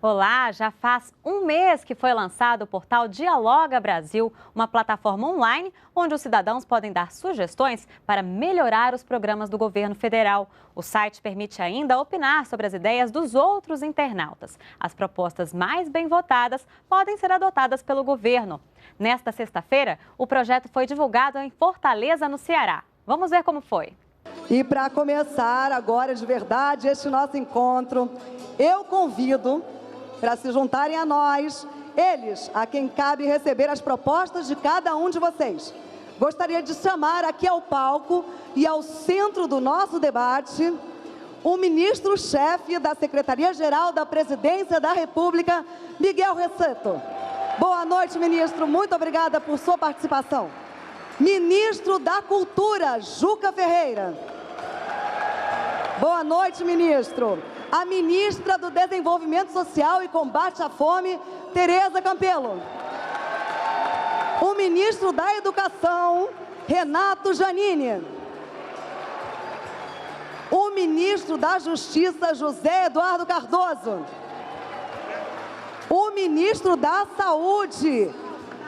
Olá, já faz um mês que foi lançado o portal Dialoga Brasil, uma plataforma online onde os cidadãos podem dar sugestões para melhorar os programas do governo federal. O site permite ainda opinar sobre as ideias dos outros internautas. As propostas mais bem votadas podem ser adotadas pelo governo. Nesta sexta-feira, o projeto foi divulgado em Fortaleza, no Ceará. Vamos ver como foi. E para começar agora de verdade este nosso encontro, eu convido para se juntarem a nós, eles a quem cabe receber as propostas de cada um de vocês. Gostaria de chamar aqui ao palco e ao centro do nosso debate o ministro-chefe da Secretaria-Geral da Presidência da República, Miguel Rosseto. Boa noite, ministro. Muito obrigada por sua participação. Ministro da Cultura, Juca Ferreira. Boa noite, ministro. A ministra do Desenvolvimento Social e Combate à Fome, Tereza Campelo. O ministro da Educação, Renato Janine. O ministro da Justiça, José Eduardo Cardoso. O ministro da Saúde,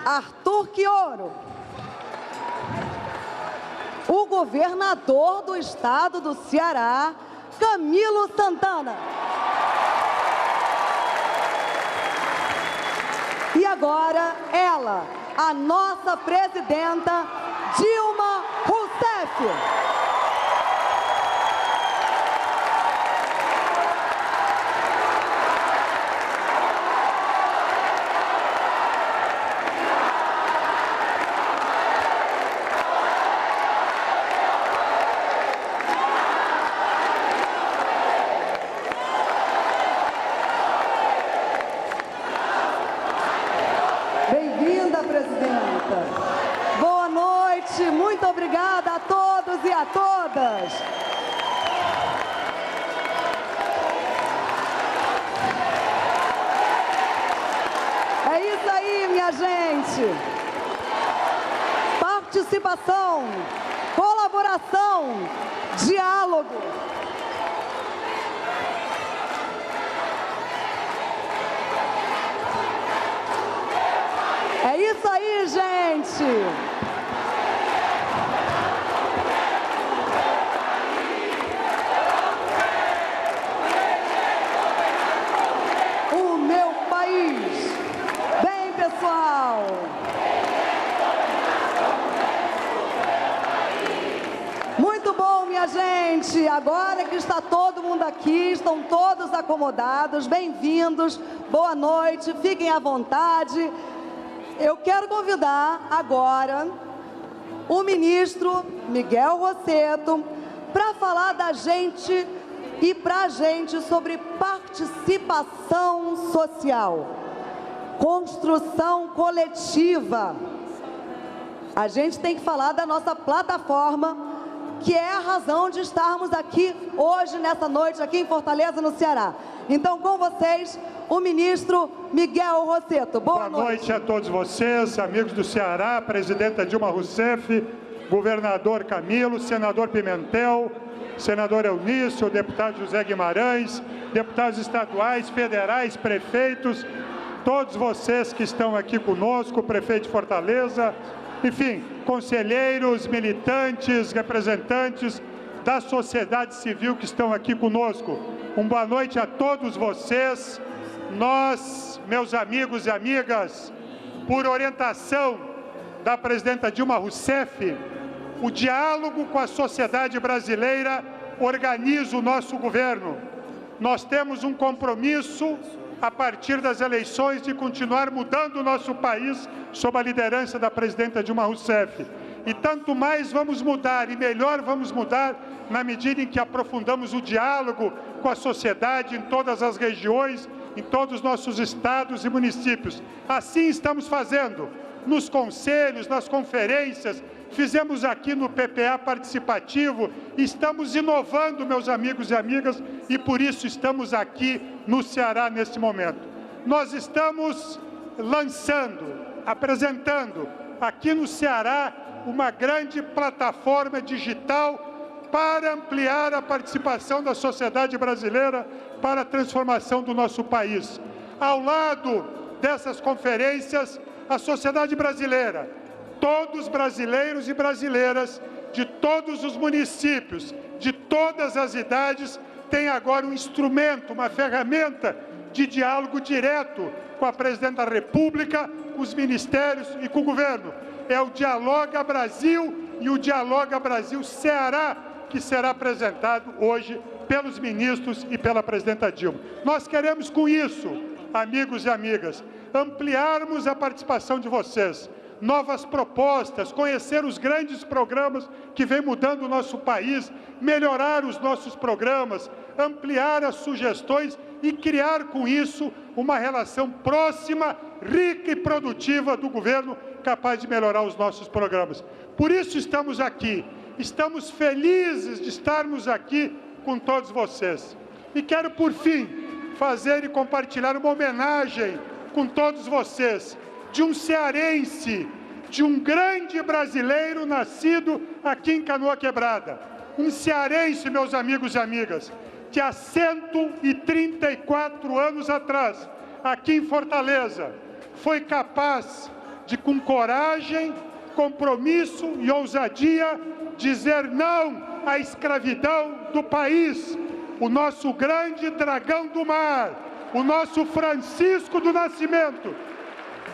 Arthur Quioro. O governador do estado do Ceará, Camilo Santana. E agora ela, a nossa presidenta, Dilma Rousseff. Bem-vinda, presidenta. Boa noite, muito obrigada a todos e a todas. É isso aí, minha gente. Participação, colaboração, diálogo. É isso aí, gente! O meu país! Bem, pessoal! Muito bom, minha gente! Agora que está todo mundo aqui, estão todos acomodados, bem-vindos, boa noite, fiquem à vontade. Eu quero convidar agora o ministro Miguel Rosseto para falar da gente e para a gente sobre participação social, construção coletiva. A gente tem que falar da nossa plataforma, que é a razão de estarmos aqui hoje, nessa noite, aqui em Fortaleza, no Ceará. Então, com vocês, o ministro Miguel Rosseto. Boa noite. Boa noite a todos vocês, amigos do Ceará, presidenta Dilma Rousseff, governador Camilo, senador Pimentel, senador Eunício, deputado José Guimarães, deputados estaduais, federais, prefeitos, todos vocês que estão aqui conosco, prefeito de Fortaleza, enfim, conselheiros, militantes, representantes da sociedade civil que estão aqui conosco. Uma boa noite a todos vocês. Nós, meus amigos e amigas, por orientação da presidenta Dilma Rousseff, o diálogo com a sociedade brasileira organiza o nosso governo. Nós temos um compromisso, a partir das eleições, de continuar mudando o nosso país sob a liderança da presidenta Dilma Rousseff. E tanto mais vamos mudar e melhor vamos mudar na medida em que aprofundamos o diálogo com a sociedade em todas as regiões, em todos os nossos estados e municípios. Assim estamos fazendo nos conselhos, nas conferências, fizemos aqui no PPA participativo, estamos inovando, meus amigos e amigas, e por isso estamos aqui no Ceará nesse momento. Nós estamos lançando, apresentando aqui no Ceará uma grande plataforma digital para ampliar a participação da sociedade brasileira para a transformação do nosso país. ao lado dessas conferências, a sociedade brasileira, todos brasileiros e brasileiras de todos os municípios, de todas as idades, têm agora um instrumento, uma ferramenta de diálogo direto com a Presidente da República, com os ministérios e com o governo. É o Dialoga Brasil e o Dialoga Brasil Ceará, que será apresentado hoje pelos ministros e pela Presidenta Dilma. Nós queremos, com isso, amigos e amigas, ampliarmos a participação de vocês, novas propostas, conhecer os grandes programas que vêm mudando o nosso país, melhorar os nossos programas, ampliar as sugestões e criar com isso uma relação próxima, rica e produtiva do governo, capaz de melhorar os nossos programas. Por isso estamos aqui, estamos felizes de estarmos aqui com todos vocês. E quero, por fim, fazer e compartilhar uma homenagem com todos vocês, de um cearense, de um grande brasileiro nascido aqui em Canoa Quebrada. Um cearense, meus amigos e amigas, que há 134 anos atrás, aqui em Fortaleza, foi capaz de, com coragem, compromisso e ousadia, dizer não à escravidão do país. O nosso grande dragão do mar, o nosso Francisco do Nascimento,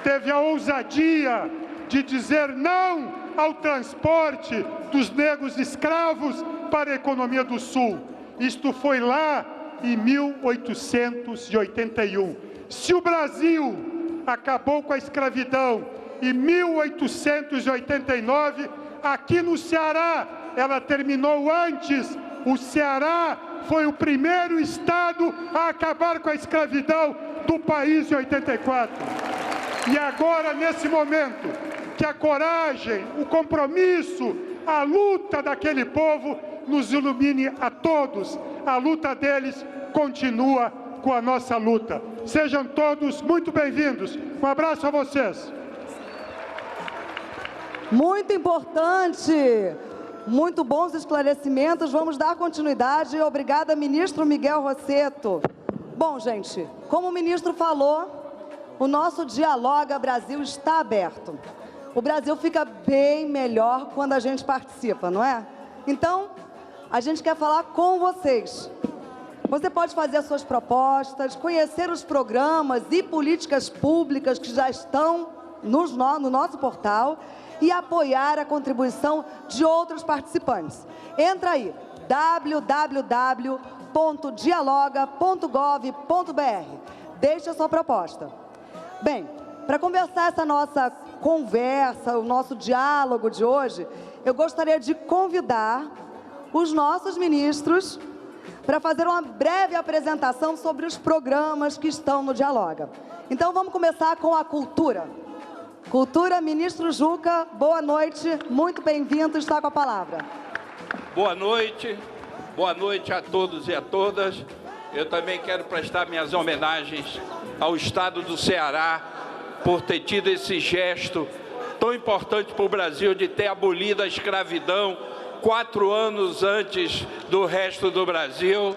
teve a ousadia de dizer não ao transporte dos negros escravos para a economia do Sul. Isto foi lá em 1881. Se o Brasil acabou com a escravidão em 1889, aqui no Ceará ela terminou antes. O Ceará foi o primeiro estado a acabar com a escravidão do país em 84. E agora, nesse momento, que a coragem, o compromisso, a luta daquele povo nos ilumine a todos. A luta deles continua com a nossa luta. Sejam todos muito bem-vindos. Um abraço a vocês. Muito importante. Muito bons esclarecimentos. Vamos dar continuidade. Obrigada, ministro Miguel Rossetto. Bom, gente, como o ministro falou, o nosso Dialoga Brasil está aberto. O Brasil fica bem melhor quando a gente participa, não é? Então, a gente quer falar com vocês. Você pode fazer as suas propostas, conhecer os programas e políticas públicas que já estão no nosso portal e apoiar a contribuição de outros participantes. Entra aí, www.dialoga.gov.br. Deixe a sua proposta. Bem, para começar essa nossa conversa, o nosso diálogo de hoje, eu gostaria de convidar os nossos ministros para fazer uma breve apresentação sobre os programas que estão no Dialoga. Então, vamos começar com a cultura. Cultura, ministro Juca, boa noite, muito bem-vindo, está com a palavra. Boa noite a todos e a todas. Eu também quero prestar minhas homenagens ao Estado do Ceará por ter tido esse gesto tão importante para o Brasil de ter abolido a escravidão 4 anos antes do resto do Brasil.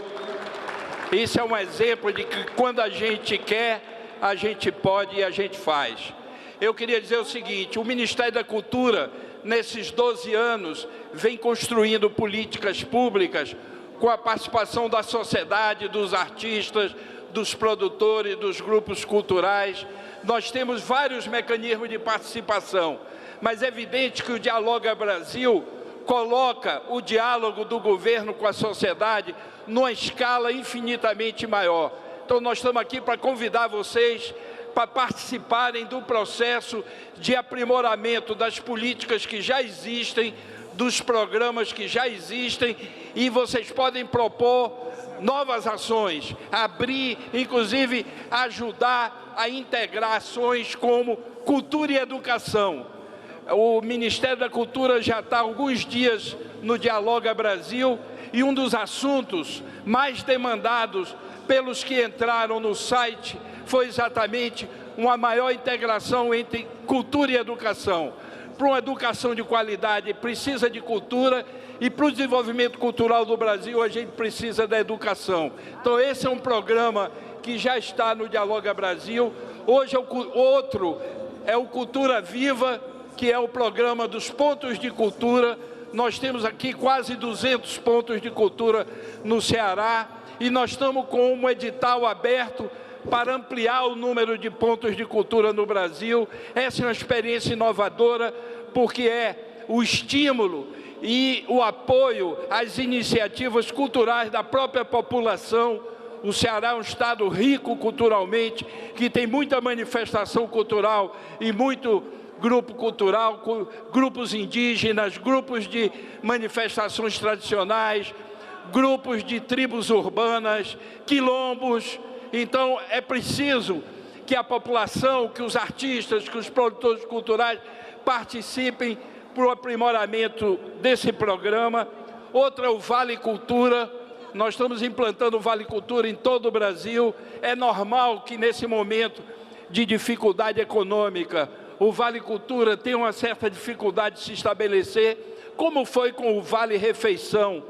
Isso é um exemplo de que quando a gente quer, a gente pode e a gente faz. Eu queria dizer o seguinte, o Ministério da Cultura, nesses 12 anos, vem construindo políticas públicas com a participação da sociedade, dos artistas, dos produtores, dos grupos culturais. Nós temos vários mecanismos de participação, mas é evidente que o Dialoga Brasil coloca o diálogo do governo com a sociedade numa escala infinitamente maior. Então, nós estamos aqui para convidar vocês para participarem do processo de aprimoramento das políticas que já existem, dos programas que já existem, e vocês podem propor novas ações, abrir, inclusive ajudar a integrar ações como cultura e educação. O Ministério da Cultura já está há alguns dias no Dialoga Brasil e um dos assuntos mais demandados pelos que entraram no site foi exatamente uma maior integração entre cultura e educação. para uma educação de qualidade, precisa de cultura, e para o desenvolvimento cultural do Brasil, a gente precisa da educação. Então, esse é um programa que já está no Dialoga Brasil. Hoje, outro é o Cultura Viva, que é o programa dos pontos de cultura. Nós temos aqui quase 200 pontos de cultura no Ceará, e nós estamos com um edital aberto para ampliar o número de pontos de cultura no Brasil. Essa é uma experiência inovadora, porque é o estímulo e o apoio às iniciativas culturais da própria população. O Ceará é um estado rico culturalmente, que tem muita manifestação cultural e muito grupo cultural, grupos indígenas, grupos de manifestações tradicionais, grupos de tribos urbanas, quilombos. Então, é preciso que a população, que os artistas, que os produtores culturais participem para o aprimoramento desse programa. Outra é o Vale Cultura. Nós estamos implantando o Vale Cultura em todo o Brasil. É normal que, nesse momento de dificuldade econômica, o Vale Cultura tenha uma certa dificuldade de se estabelecer, como foi com o Vale Refeição,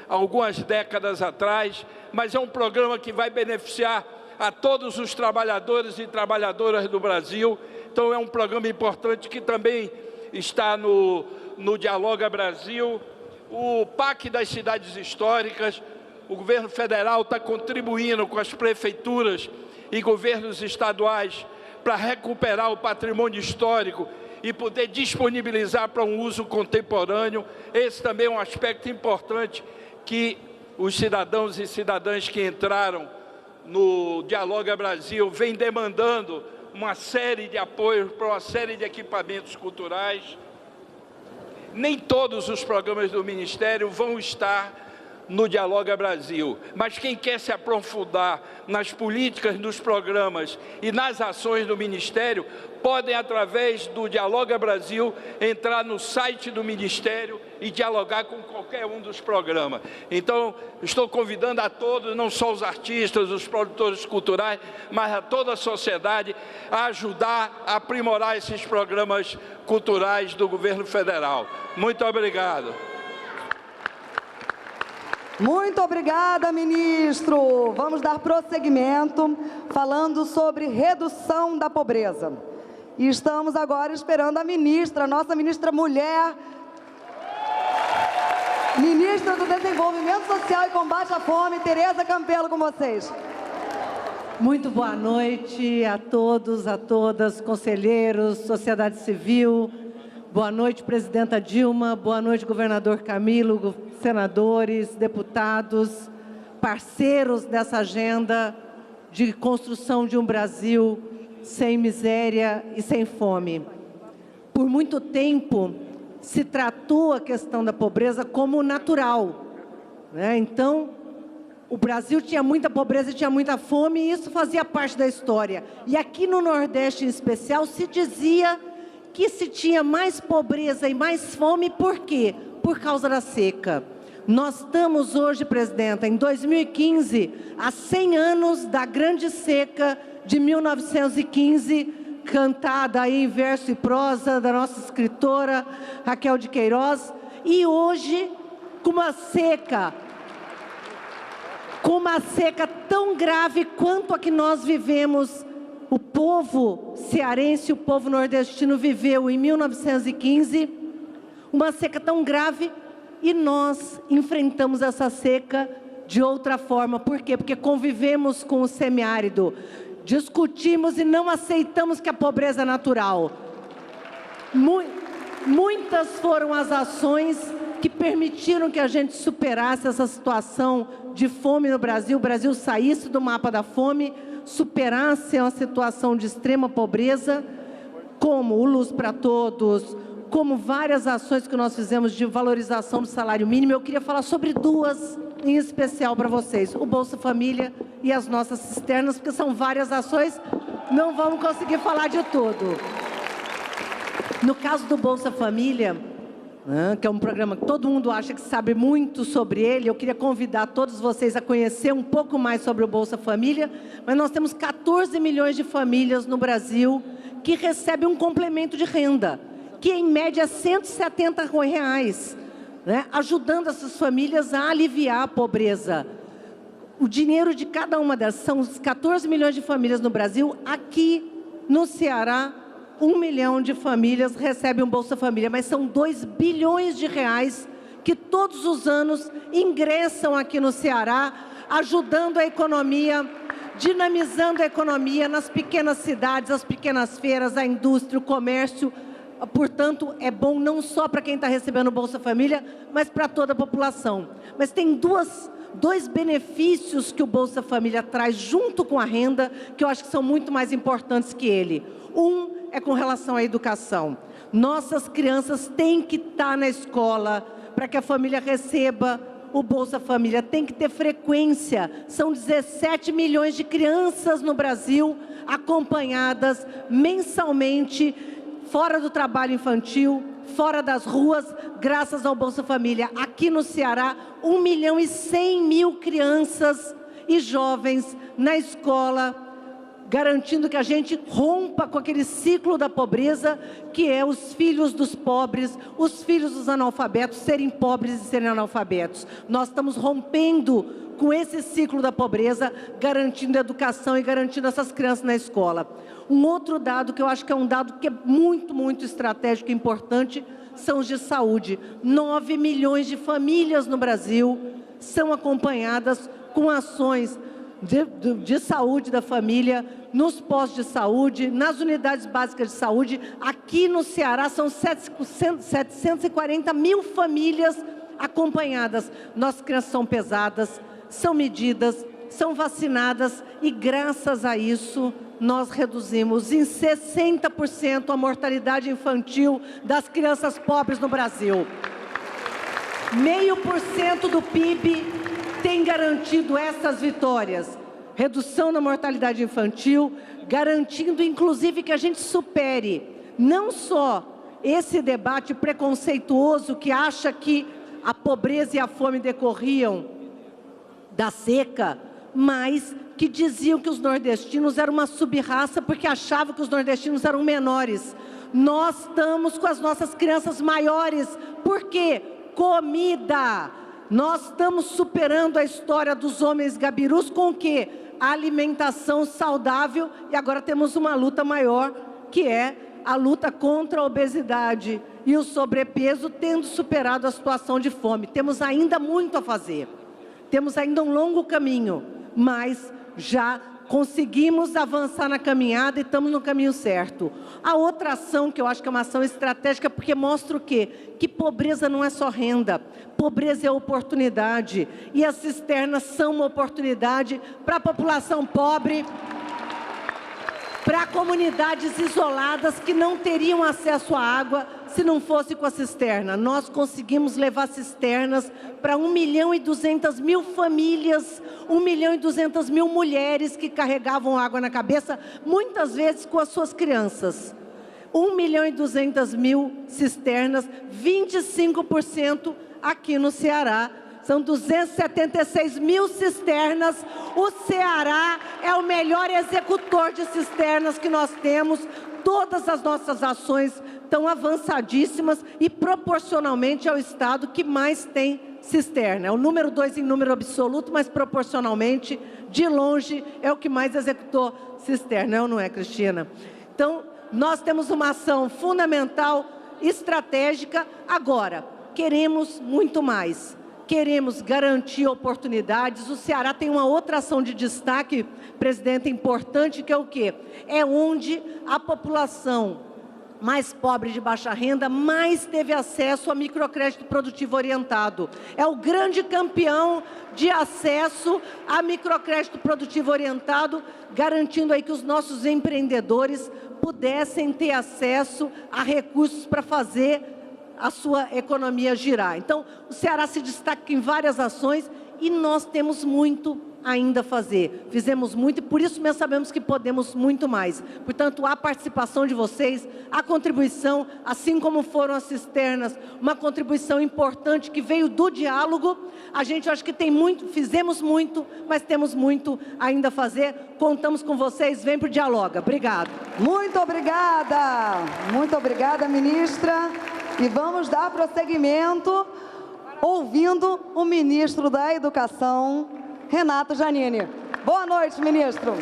algumas décadas atrás, mas é um programa que vai beneficiar a todos os trabalhadores e trabalhadoras do Brasil. Então, é um programa importante que também está no Dialoga Brasil. O PAC das cidades históricas, o governo federal está contribuindo com as prefeituras e governos estaduais para recuperar o patrimônio histórico e poder disponibilizar para um uso contemporâneo. Esse também é um aspecto importante que os cidadãos e cidadãs que entraram no Dialoga Brasil vêm demandando uma série de apoios para uma série de equipamentos culturais. Nem todos os programas do Ministério vão estar no Dialoga Brasil, mas quem quer se aprofundar nas políticas, nos programas e nas ações do Ministério, podem, através do Dialoga Brasil, entrar no site do Ministério e dialogar com qualquer um dos programas. Então, estou convidando a todos, não só os artistas, os produtores culturais, mas a toda a sociedade a ajudar a aprimorar esses programas culturais do governo federal. Muito obrigado. Muito obrigada, ministro. Vamos dar prosseguimento falando sobre redução da pobreza. E estamos agora esperando a ministra, nossa ministra mulher, ministra do Desenvolvimento Social e Combate à Fome, Tereza Campelo, com vocês. Muito boa noite a todos, a todas, conselheiros, sociedade civil. Boa noite, presidenta Dilma. Boa noite, governador Camilo, senadores, deputados, parceiros dessa agenda de construção de um Brasil sem miséria e sem fome. Por muito tempo, se tratou a questão da pobreza como natural, né? Então, o Brasil tinha muita pobreza e tinha muita fome, e isso fazia parte da história. E aqui no Nordeste, em especial, se dizia que se tinha mais pobreza e mais fome, por quê? Por causa da seca. Nós estamos hoje, presidenta, em 2015, há 100 anos da grande seca de 1915, cantada aí em verso e prosa da nossa escritora Raquel de Queiroz, e hoje, com uma seca tão grave quanto a que nós vivemos, o povo cearense, o povo nordestino viveu em 1915, uma seca tão grave, e nós enfrentamos essa seca de outra forma. Por quê? Porque convivemos com o semiárido, discutimos e não aceitamos que a pobreza é natural. Muitas foram as ações que permitiram que a gente superasse essa situação de fome no Brasil, o Brasil saísse do mapa da fome, superasse uma situação de extrema pobreza, como o Luz para Todos, como várias ações que nós fizemos de valorização do salário mínimo. Eu queria falar sobre duas em especial para vocês, o Bolsa Família e as nossas cisternas, porque são várias ações, não vamos conseguir falar de tudo. No caso do Bolsa Família, que é um programa que todo mundo acha que sabe muito sobre ele, eu queria convidar todos vocês a conhecer um pouco mais sobre o Bolsa Família, mas nós temos 14 milhões de famílias no Brasil que recebem um complemento de renda. que em média é R$ 170, né? Ajudando essas famílias a aliviar a pobreza. O dinheiro de cada uma delas, são os 14 milhões de famílias no Brasil, aqui no Ceará, 1 milhão de famílias recebem um Bolsa Família, mas são 2 bilhões de reais que todos os anos ingressam aqui no Ceará, ajudando a economia, dinamizando a economia nas pequenas cidades, as pequenas feiras, a indústria, o comércio. Portanto, é bom não só para quem está recebendo o Bolsa Família, mas para toda a população. Mas tem dois benefícios que o Bolsa Família traz junto com a renda, que eu acho que são muito mais importantes que ele. Um é com relação à educação. Nossas crianças têm que estar na escola para que a família receba o Bolsa Família. Tem que ter frequência. São 17 milhões de crianças no Brasil acompanhadas mensalmente, fora do trabalho infantil, fora das ruas, graças ao Bolsa Família. Aqui no Ceará, 1.100.000 crianças e jovens na escola, garantindo que a gente rompa com aquele ciclo da pobreza, que é os filhos dos pobres, os filhos dos analfabetos serem pobres e serem analfabetos. Nós estamos rompendo com esse ciclo da pobreza, garantindo educação e garantindo essas crianças na escola. Um outro dado que eu acho que é um dado que é muito, muito estratégico e importante, são os de saúde. 9 milhões de famílias no Brasil são acompanhadas com ações de saúde da família, nos postos de saúde, nas unidades básicas de saúde. Aqui no Ceará são 740 mil famílias acompanhadas. Nossas crianças são pesadas, são medidas, são vacinadas e graças a isso nós reduzimos em 60% a mortalidade infantil das crianças pobres no Brasil. 0,5% do PIB tem garantido essas vitórias. Redução na mortalidade infantil, garantindo inclusive que a gente supere não só esse debate preconceituoso que acha que a pobreza e a fome decorriam da seca, mas que diziam que os nordestinos eram uma sub-raça porque achavam que os nordestinos eram menores. Nós estamos com as nossas crianças maiores. Por quê? Comida. Nós estamos superando a história dos homens gabirus com o quê? A alimentação saudável, e agora temos uma luta maior, que é a luta contra a obesidade e o sobrepeso, tendo superado a situação de fome. Temos ainda muito a fazer. Temos ainda um longo caminho, mas já conseguimos avançar na caminhada e estamos no caminho certo. A outra ação, que eu acho que é uma ação estratégica, porque mostra o quê? Que pobreza não é só renda, pobreza é oportunidade. E as cisternas são uma oportunidade para a população pobre, para comunidades isoladas que não teriam acesso à água se não fosse com a cisterna. Nós conseguimos levar cisternas para 1.200.000 famílias, 1.200.000 mulheres que carregavam água na cabeça, muitas vezes com as suas crianças. 1.200.000 cisternas, 25% aqui no Ceará. São 276 mil cisternas. O Ceará é o melhor executor de cisternas que nós temos. Todas as nossas ações estão avançadíssimas e proporcionalmente é o estado que mais tem cisterna. É o número 2 em número absoluto, mas proporcionalmente, de longe, é o que mais executou cisterna. É ou não é, Cristina? Então, nós temos uma ação fundamental, estratégica. Agora, queremos muito mais. Queremos garantir oportunidades. O Ceará tem uma outra ação de destaque, presidente, importante, que é o quê? É onde a população mais pobre de baixa renda mais teve acesso a microcrédito produtivo orientado. É o grande campeão de acesso a microcrédito produtivo orientado, garantindo aí que os nossos empreendedores pudessem ter acesso a recursos para fazer a sua economia girar. Então, o Ceará se destaca em várias ações e nós temos muito ainda fazer. Fizemos muito e por isso mesmo sabemos que podemos muito mais. Portanto, a participação de vocês, a contribuição, assim como foram as cisternas, uma contribuição importante que veio do diálogo. A gente acho que tem muito, fizemos muito, mas temos muito ainda a fazer. Contamos com vocês, vem para o Dialoga. Obrigada. Muito obrigada, ministra. E vamos dar prosseguimento ouvindo o ministro da Educação, Renato Giannini. Boa noite, ministro.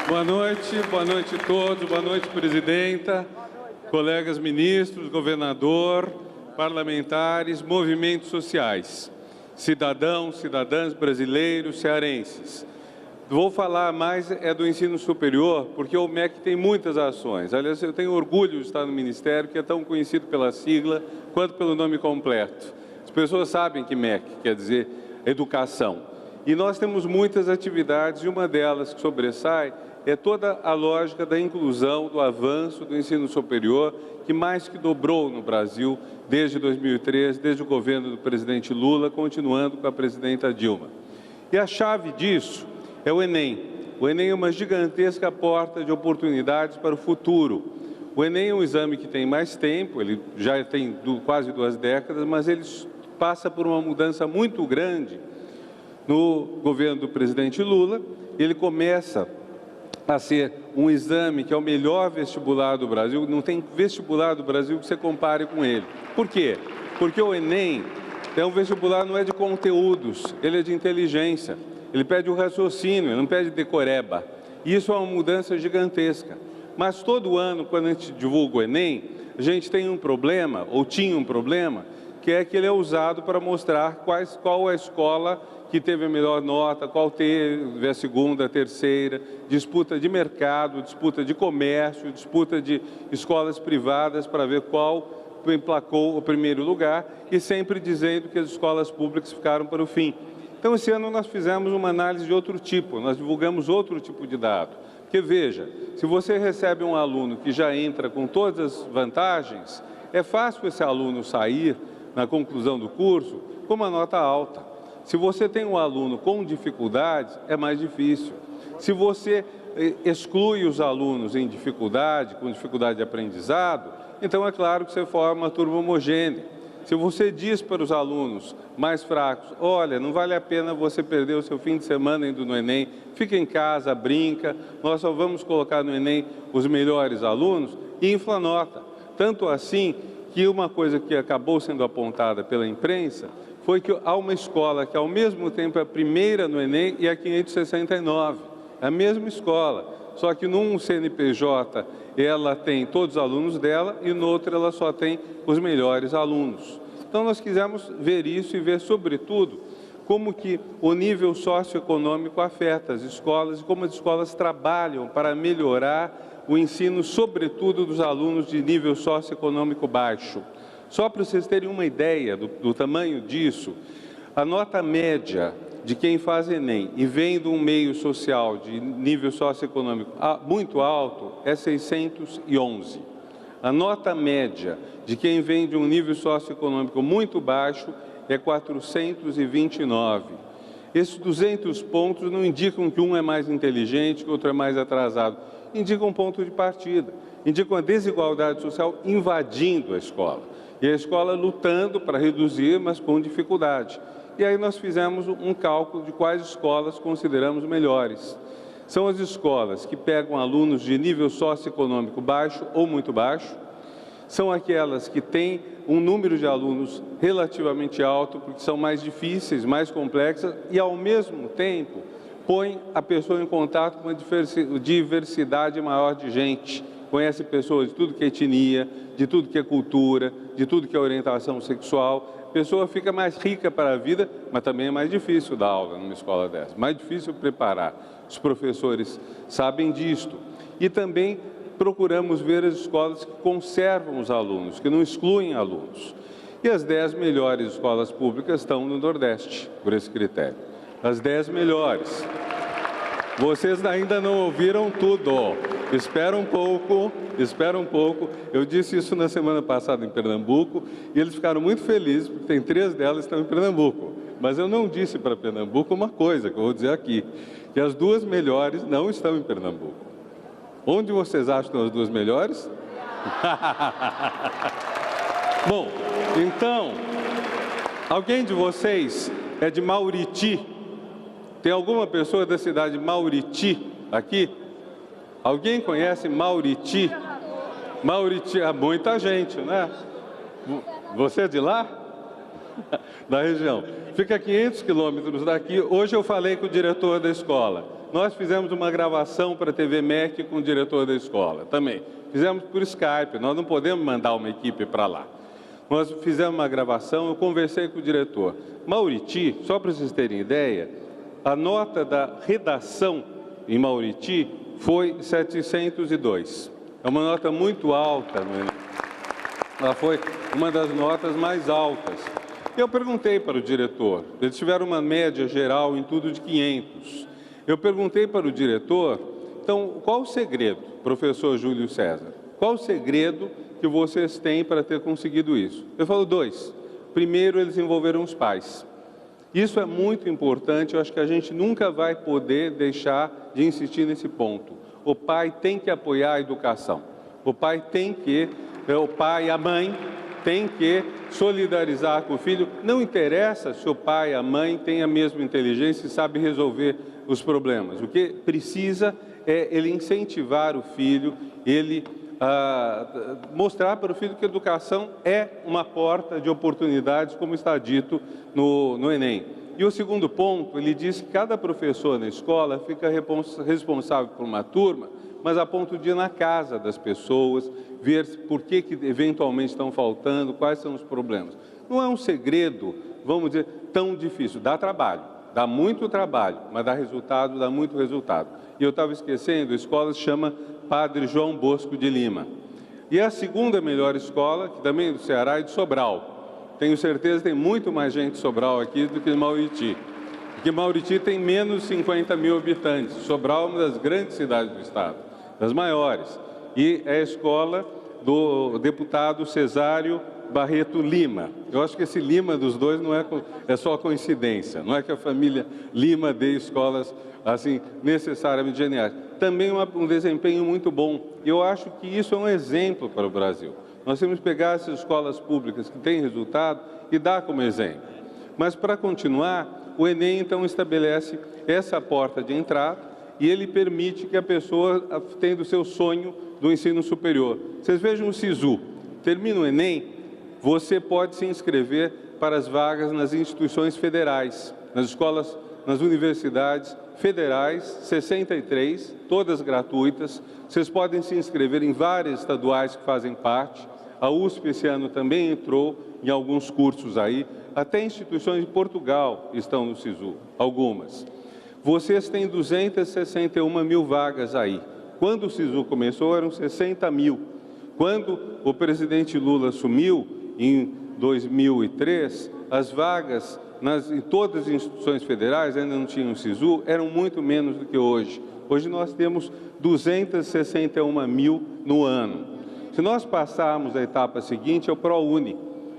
Boa noite a todos, boa noite, presidenta, colegas ministros, governador, parlamentares, movimentos sociais, cidadãos, cidadãs brasileiros, cearenses. Vou falar mais do ensino superior, porque o MEC tem muitas ações. Aliás, eu tenho orgulho de estar no Ministério, que é tão conhecido pela sigla quanto pelo nome completo. As pessoas sabem que MEC quer dizer educação. E nós temos muitas atividades, e uma delas que sobressai é toda a lógica da inclusão, do avanço do ensino superior, que mais que dobrou no Brasil desde 2013, desde o governo do presidente Lula, continuando com a presidenta Dilma. E a chave disso é o Enem. O Enem é uma gigantesca porta de oportunidades para o futuro. O Enem é um exame que tem mais tempo, ele já tem quase 2 décadas, mas ele passa por uma mudança muito grande no governo do presidente Lula. Ele começa a ser um exame que é o melhor vestibular do Brasil. Não tem vestibular do Brasil que você compare com ele. Por quê? Porque o Enem é um vestibular, não é de conteúdos, ele é de inteligência. Ele pede o raciocínio, ele não pede decoreba. Isso é uma mudança gigantesca. Mas todo ano, quando a gente divulga o Enem, a gente tem um problema, ou tinha um problema, que é que ele é usado para mostrar qual a escola que teve a melhor nota, qual teve a segunda, a terceira, disputa de mercado, disputa de comércio, disputa de escolas privadas para ver qual emplacou o primeiro lugar, e sempre dizendo que as escolas públicas ficaram para o fim. Então, esse ano nós fizemos uma análise de outro tipo, nós divulgamos outro tipo de dado. Porque, veja, se você recebe um aluno que já entra com todas as vantagens, é fácil esse aluno sair, na conclusão do curso, com uma nota alta. Se você tem um aluno com dificuldades, é mais difícil. Se você exclui os alunos em dificuldade, com dificuldade de aprendizado, então é claro que você forma uma turma homogênea. Se você diz para os alunos mais fracos, olha, não vale a pena você perder o seu fim de semana indo no Enem, fica em casa, brinca, nós só vamos colocar no Enem os melhores alunos, e infla a nota. Tanto assim que uma coisa que acabou sendo apontada pela imprensa foi que há uma escola que ao mesmo tempo é a primeira no Enem e a 569, é a mesma escola, só que num CNPJ ela tem todos os alunos dela e no outro ela só tem os melhores alunos. Então nós quisemos ver isso e ver, sobretudo, como que o nível socioeconômico afeta as escolas e como as escolas trabalham para melhorar o ensino, sobretudo dos alunos de nível socioeconômico baixo. Só para vocês terem uma ideia do tamanho disso, a nota média de quem faz Enem e vem de um meio social de nível socioeconômico muito alto é 611. A nota média de quem vem de um nível socioeconômico muito baixo é 429. Esses 200 pontos não indicam que um é mais inteligente, que o outro é mais atrasado. Indicam um ponto de partida, indicam a desigualdade social invadindo a escola. E a escola lutando para reduzir, mas com dificuldade. E aí nós fizemos um cálculo de quais escolas consideramos melhores. São as escolas que pegam alunos de nível socioeconômico baixo ou muito baixo, são aquelas que têm um número de alunos relativamente alto, porque são mais difíceis, mais complexas, e ao mesmo tempo põem a pessoa em contato com uma diversidade maior de gente. Conhece pessoas de tudo que é etnia, de tudo que é cultura, de tudo que é orientação sexual. A pessoa fica mais rica para a vida, mas também é mais difícil dar aula numa escola dessa, mais difícil preparar. Os professores sabem disto. E também procuramos ver as escolas que conservam os alunos, que não excluem alunos. E as 10 melhores escolas públicas estão no Nordeste, por esse critério. As 10 melhores. Vocês ainda não ouviram tudo. Espera um pouco, espera um pouco. Eu disse isso na semana passada em Pernambuco e eles ficaram muito felizes, porque tem 3 delas que estão em Pernambuco. Mas eu não disse para Pernambuco uma coisa que eu vou dizer aqui, que as duas melhores não estão em Pernambuco. Onde vocês acham que estão as duas melhores? Bom, então, alguém de vocês é de Mauriti? Tem alguma pessoa da cidade de Mauriti aqui? Alguém conhece Mauriti? Mauriti, há muita gente, né? Você é de lá? Da região. Fica a 500 quilômetros daqui. Hoje eu falei com o diretor da escola. Nós fizemos uma gravação para a TV MEC com o diretor da escola também. Fizemos por Skype, nós não podemos mandar uma equipe para lá. Nós fizemos uma gravação, eu conversei com o diretor. Mauriti, só para vocês terem ideia, a nota da redação em Mauriti foi 702. É uma nota muito alta, né? Ela foi uma das notas mais altas. Eu perguntei para o diretor, eles tiveram uma média geral em tudo de 500. Eu perguntei para o diretor, então, qual o segredo, professor Júlio César? Qual o segredo que vocês têm para ter conseguido isso? Eu falo 2. Primeiro, eles envolveram os pais. Isso é muito importante, eu acho que a gente nunca vai poder deixar de insistir nesse ponto. O pai tem que apoiar a educação. O pai e a mãe tem que solidarizar com o filho. Não interessa se o pai e a mãe têm a mesma inteligência e sabem resolver os problemas. O que precisa é ele incentivar o filho, ele mostrar para o filho que a educação é uma porta de oportunidades, como está dito no Enem. E o segundo ponto, ele diz que cada professor na escola fica responsável por uma turma, mas a ponto de ir na casa das pessoas, ver por que eventualmente estão faltando, quais são os problemas. Não é um segredo, vamos dizer, tão difícil. Dá trabalho, dá muito trabalho, mas dá resultado, dá muito resultado. E eu estava esquecendo, a escola se chama Padre João Bosco de Lima. E a segunda melhor escola, que também é do Ceará, é de Sobral. Tenho certeza que tem muito mais gente de Sobral aqui do que de Mauriti. Porque Mauriti tem menos de 50 mil habitantes. Sobral é uma das grandes cidades do estado, das maiores. E é a escola do deputado Cesário Barreto Lima. Eu acho que esse Lima dos dois não é só coincidência. Não é que a família Lima dê escolas assim necessariamente geniais. Também um desempenho muito bom. E eu acho que isso é um exemplo para o Brasil. Nós temos que pegar essas escolas públicas que têm resultado e dar como exemplo. Mas, para continuar, o Enem, então, estabelece essa porta de entrada e ele permite que a pessoa tenha o seu sonho do ensino superior. Vocês vejam o SISU. Termina o Enem, você pode se inscrever para as vagas nas instituições federais, nas escolas, nas universidades federais, 63, todas gratuitas. Vocês podem se inscrever em várias estaduais que fazem parte. A USP esse ano também entrou em alguns cursos aí. Até instituições de Portugal estão no SISU, algumas. Vocês têm 261 mil vagas aí. Quando o SISU começou, eram 60 mil. Quando o presidente Lula assumiu, em 2003, as vagas em todas as instituições federais, ainda não tinham SISU, eram muito menos do que hoje. Hoje nós temos 261 mil no ano. Se nós passarmos a etapa seguinte, é o ProUni,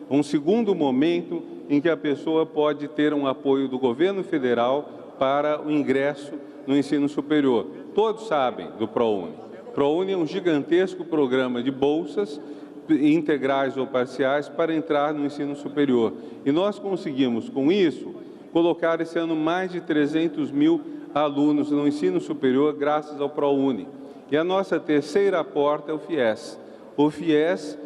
um segundo momento em que a pessoa pode ter um apoio do governo federal para o ingresso no ensino superior. Todos sabem do ProUni. ProUni é um gigantesco programa de bolsas integrais ou parciais para entrar no ensino superior. E nós conseguimos, com isso, colocar esse ano mais de 300 mil alunos no ensino superior graças ao ProUni. E a nossa terceira porta é o FIES. O FIES,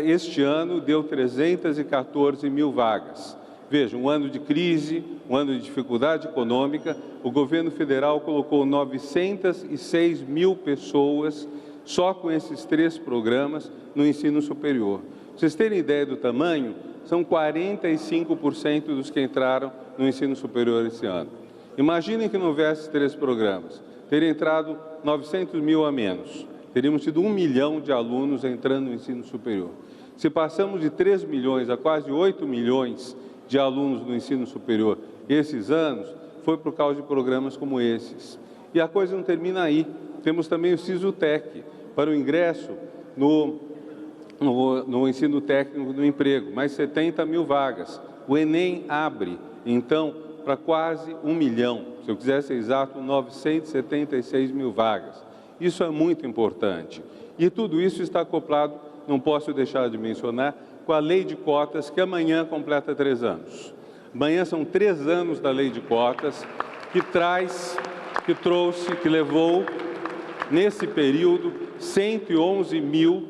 este ano, deu 314 mil vagas. Veja, um ano de crise, um ano de dificuldade econômica, o governo federal colocou 906 mil pessoas só com esses 3 programas no ensino superior. Para vocês terem ideia do tamanho, são 45% dos que entraram no ensino superior esse ano. Imaginem que não houvesse 3 programas. Teria entrado 900 mil a menos. Teríamos tido 1 milhão de alunos entrando no ensino superior. Se passamos de 3 milhões a quase 8 milhões de alunos no ensino superior esses anos, foi por causa de programas como esses. E a coisa não termina aí. Temos também o SISUTEC, para o ingresso no ensino técnico do emprego, mais 70 mil vagas. O Enem abre, então, para quase 1 milhão, se eu quiser ser exato, 976 mil vagas. Isso é muito importante. E tudo isso está acoplado, não posso deixar de mencionar, com a lei de cotas, que amanhã completa 3 anos. Amanhã são 3 anos da lei de cotas, que levou, nesse período, 111 mil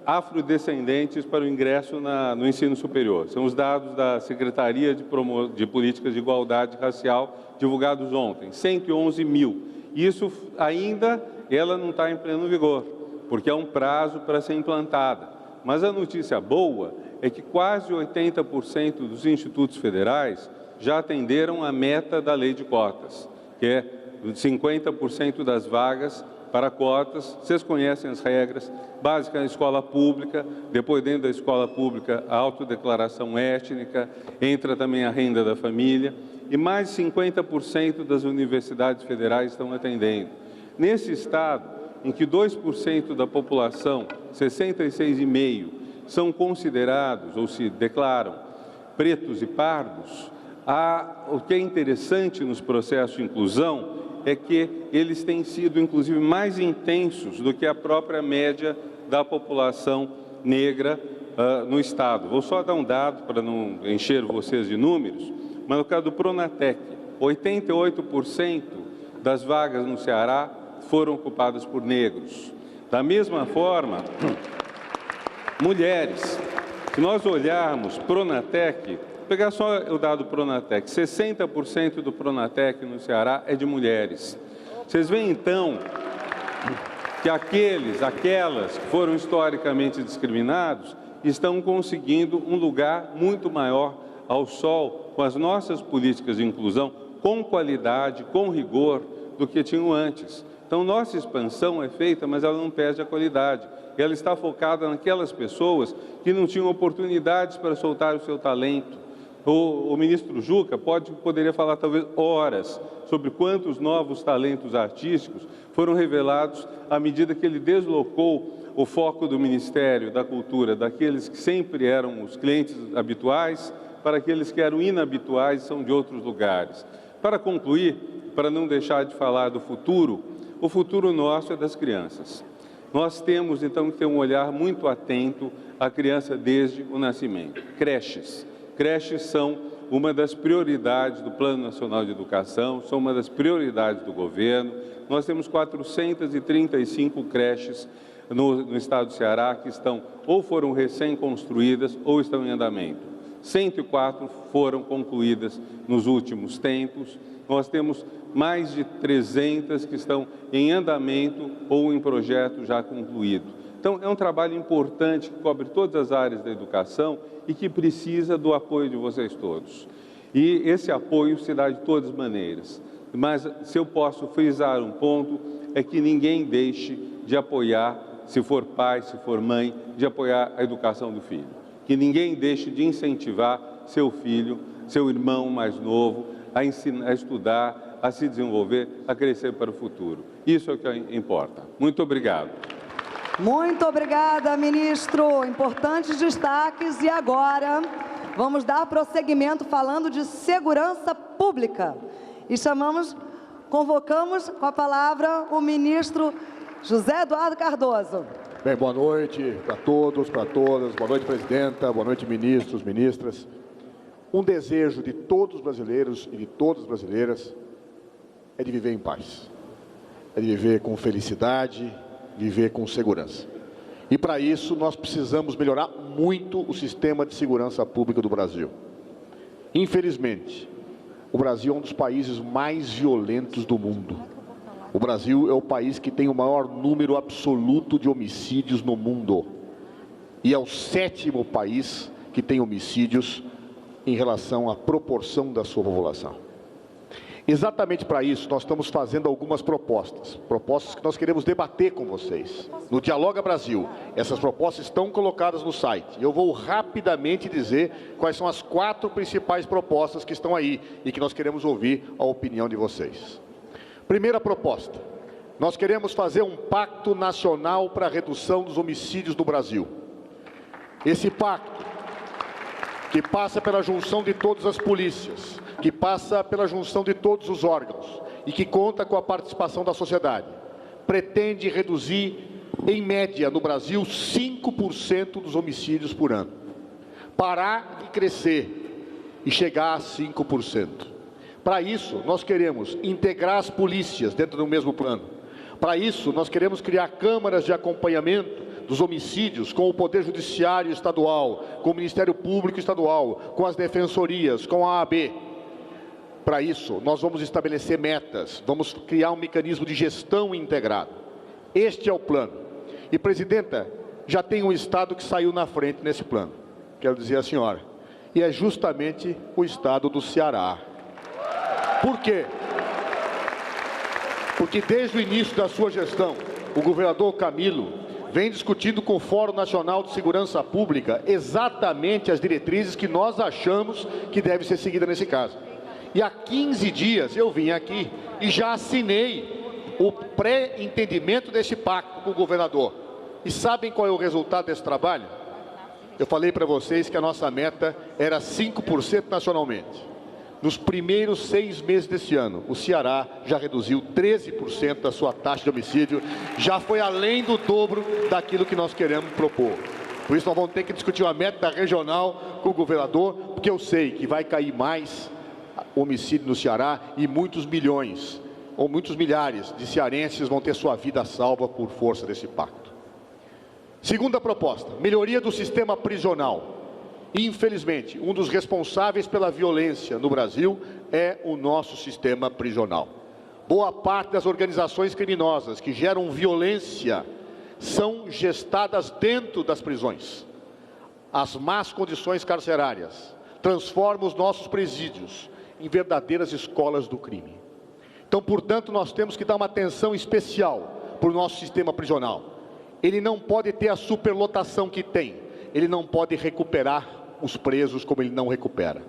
afrodescendentes para o ingresso no ensino superior. São os dados da Secretaria de Políticas de Igualdade Racial, divulgados ontem. 111 mil. Isso ainda, ela não está em pleno vigor, porque é um prazo para ser implantada. Mas a notícia boa é que quase 80% dos institutos federais já atenderam a meta da lei de cotas, que é 50% das vagas para cotas. Vocês conhecem as regras, básica na escola pública, depois dentro da escola pública a autodeclaração étnica, entra também a renda da família, e mais de 50% das universidades federais estão atendendo. Nesse estado, em que 2% da população, 66,5%, são considerados ou se declaram pretos e pardos, o que é interessante nos processos de inclusão é que eles têm sido, inclusive, mais intensos do que a própria média da população negra no Estado. Vou só dar um dado para não encher vocês de números, mas no caso do Pronatec, 88% das vagas no Ceará foram ocupadas por negros. Da mesma forma, mulheres. Se nós olharmos Pronatec, vou pegar só o dado Pronatec, 60% do Pronatec no Ceará é de mulheres. Vocês veem, então, que aquelas que foram historicamente discriminados estão conseguindo um lugar muito maior ao sol com as nossas políticas de inclusão, com qualidade, com rigor, do que tinham antes. Então, nossa expansão é feita, mas ela não perde a qualidade. Ela está focada naquelas pessoas que não tinham oportunidades para soltar o seu talento. O ministro Juca poderia falar talvez horas sobre quantos novos talentos artísticos foram revelados à medida que ele deslocou o foco do Ministério da Cultura daqueles que sempre eram os clientes habituais para aqueles que eram inabituais e são de outros lugares. Para concluir, para não deixar de falar do futuro, o futuro nosso é das crianças. Nós temos, então, que ter um olhar muito atento à criança desde o nascimento. Creches. Creches são uma das prioridades do Plano Nacional de Educação, são uma das prioridades do governo. Nós temos 435 creches no estado do Ceará que estão ou foram recém-construídas ou estão em andamento. 104 foram concluídas nos últimos tempos. Nós temos mais de 300 que estão em andamento ou em projeto já concluído. Então, é um trabalho importante que cobre todas as áreas da educação e que precisa do apoio de vocês todos. E esse apoio se dá de todas as maneiras. Mas, se eu posso frisar um ponto, é que ninguém deixe de apoiar, se for pai, se for mãe, de apoiar a educação do filho. Que ninguém deixe de incentivar seu filho, seu irmão mais novo, a estudar, a se desenvolver, a crescer para o futuro. Isso é o que importa. Muito obrigado. Muito obrigada, ministro. Importantes destaques. E agora, vamos dar prosseguimento falando de segurança pública. E convocamos com a palavra o ministro José Eduardo Cardoso. Bem, boa noite para todos, para todas. Boa noite, presidenta. Boa noite, ministros, ministras. Um desejo de todos os brasileiros e de todas as brasileiras é de viver em paz. É de viver com felicidade, viver com segurança. E para isso nós precisamos melhorar muito o sistema de segurança pública do Brasil. Infelizmente, o Brasil é um dos países mais violentos do mundo. O Brasil é o país que tem o maior número absoluto de homicídios no mundo. E é o 7º país que tem homicídios em relação à proporção da sua população. Exatamente para isso, nós estamos fazendo algumas propostas que nós queremos debater com vocês. No Dialoga Brasil, essas propostas estão colocadas no site. Eu vou rapidamente dizer quais são as 4 principais propostas que estão aí e que nós queremos ouvir a opinião de vocês. Primeira proposta, nós queremos fazer um pacto nacional para a redução dos homicídios no Brasil. Esse pacto, que passa pela junção de todas as polícias, que passa pela junção de todos os órgãos e que conta com a participação da sociedade, pretende reduzir, em média, no Brasil, 5% dos homicídios por ano. Parar de crescer e chegar a 5%. Para isso, nós queremos integrar as polícias dentro do mesmo plano. Para isso, nós queremos criar câmaras de acompanhamento dos homicídios com o Poder Judiciário Estadual, com o Ministério Público Estadual, com as defensorias, com a AAB. Para isso, nós vamos estabelecer metas, vamos criar um mecanismo de gestão integrado. Este é o plano. E, presidenta, já tem um estado que saiu na frente nesse plano. Quero dizer à senhora, e é justamente o estado do Ceará. Por quê? Porque desde o início da sua gestão, o governador Camilo vem discutindo com o Fórum Nacional de Segurança Pública exatamente as diretrizes que nós achamos que deve ser seguida nesse caso. E há 15 dias eu vim aqui e já assinei o pré-entendimento desse pacto com o governador. E sabem qual é o resultado desse trabalho? Eu falei para vocês que a nossa meta era 5% nacionalmente. Nos primeiros 6 meses desse ano, o Ceará já reduziu 13% da sua taxa de homicídio, já foi além do dobro daquilo que nós queremos propor. Por isso nós vamos ter que discutir uma meta regional com o governador, porque eu sei que vai cair mais homicídio no Ceará e muitos milhões, ou muitos milhares de cearenses vão ter sua vida salva por força desse pacto. Segunda proposta, melhoria do sistema prisional. Infelizmente, um dos responsáveis pela violência no Brasil é o nosso sistema prisional. Boa parte das organizações criminosas que geram violência são gestadas dentro das prisões. As más condições carcerárias transformam os nossos presídios em verdadeiras escolas do crime. Então, portanto, nós temos que dar uma atenção especial para o nosso sistema prisional. Ele não pode ter a superlotação que tem, ele não pode recuperar os presos como ele não recupera.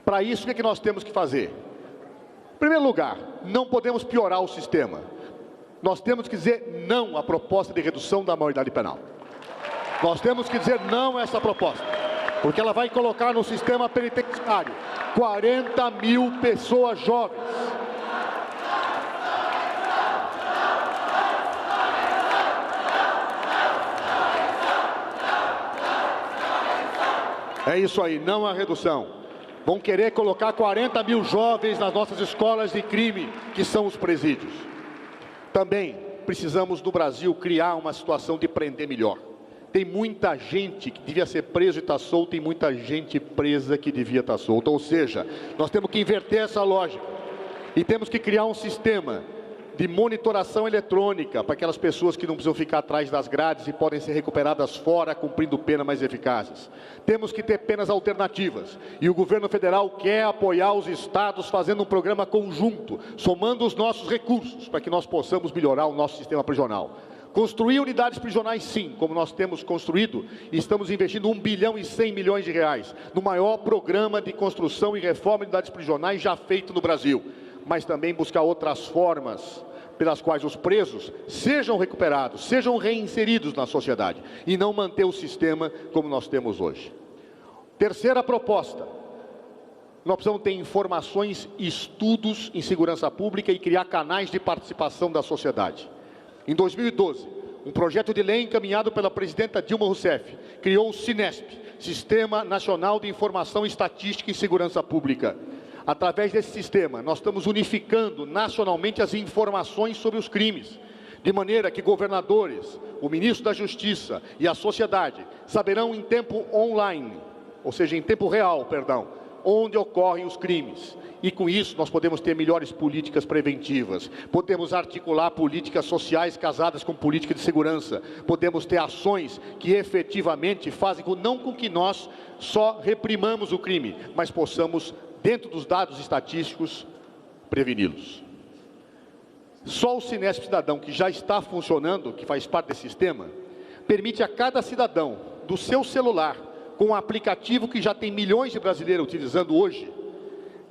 Para isso, o que é que nós temos que fazer? Em primeiro lugar, não podemos piorar o sistema. Nós temos que dizer não à proposta de redução da maioridade penal. Nós temos que dizer não a essa proposta, porque ela vai colocar no sistema penitenciário 40 mil pessoas jovens. É isso aí, não a redução. Vão querer colocar 40 mil jovens nas nossas escolas de crime, que são os presídios. Também precisamos, no Brasil, criar uma situação de prender melhor. Tem muita gente que devia ser preso e está solta, e muita gente presa que devia estar solta. Ou seja, nós temos que inverter essa lógica. E temos que criar um sistema de monitoração eletrônica para aquelas pessoas que não precisam ficar atrás das grades e podem ser recuperadas fora, cumprindo penas mais eficazes. Temos que ter penas alternativas, e o governo federal quer apoiar os estados fazendo um programa conjunto, somando os nossos recursos, para que nós possamos melhorar o nosso sistema prisional. Construir unidades prisionais, sim, como nós temos construído, e estamos investindo 1 bilhão e 100 milhões de reais, no maior programa de construção e reforma de unidades prisionais já feito no Brasil. Mas também buscar outras formas pelas quais os presos sejam recuperados, sejam reinseridos na sociedade, e não manter o sistema como nós temos hoje. Terceira proposta, nós precisamos ter informações e estudos em segurança pública e criar canais de participação da sociedade. Em 2012, um projeto de lei encaminhado pela presidenta Dilma Rousseff criou o Sinesp, Sistema Nacional de Informação Estatística em Segurança Pública. Através desse sistema, nós estamos unificando nacionalmente as informações sobre os crimes, de maneira que governadores, o ministro da Justiça e a sociedade saberão em tempo online, ou seja, em tempo real, onde ocorrem os crimes. E com isso nós podemos ter melhores políticas preventivas, podemos articular políticas sociais casadas com política de segurança, podemos ter ações que efetivamente fazem não com que nós só reprimamos o crime, mas possamos, dentro dos dados estatísticos, preveni-los. Só o Sinesp Cidadão, que já está funcionando, que faz parte desse sistema, permite a cada cidadão, do seu celular, com um aplicativo que já tem milhões de brasileiros utilizando hoje,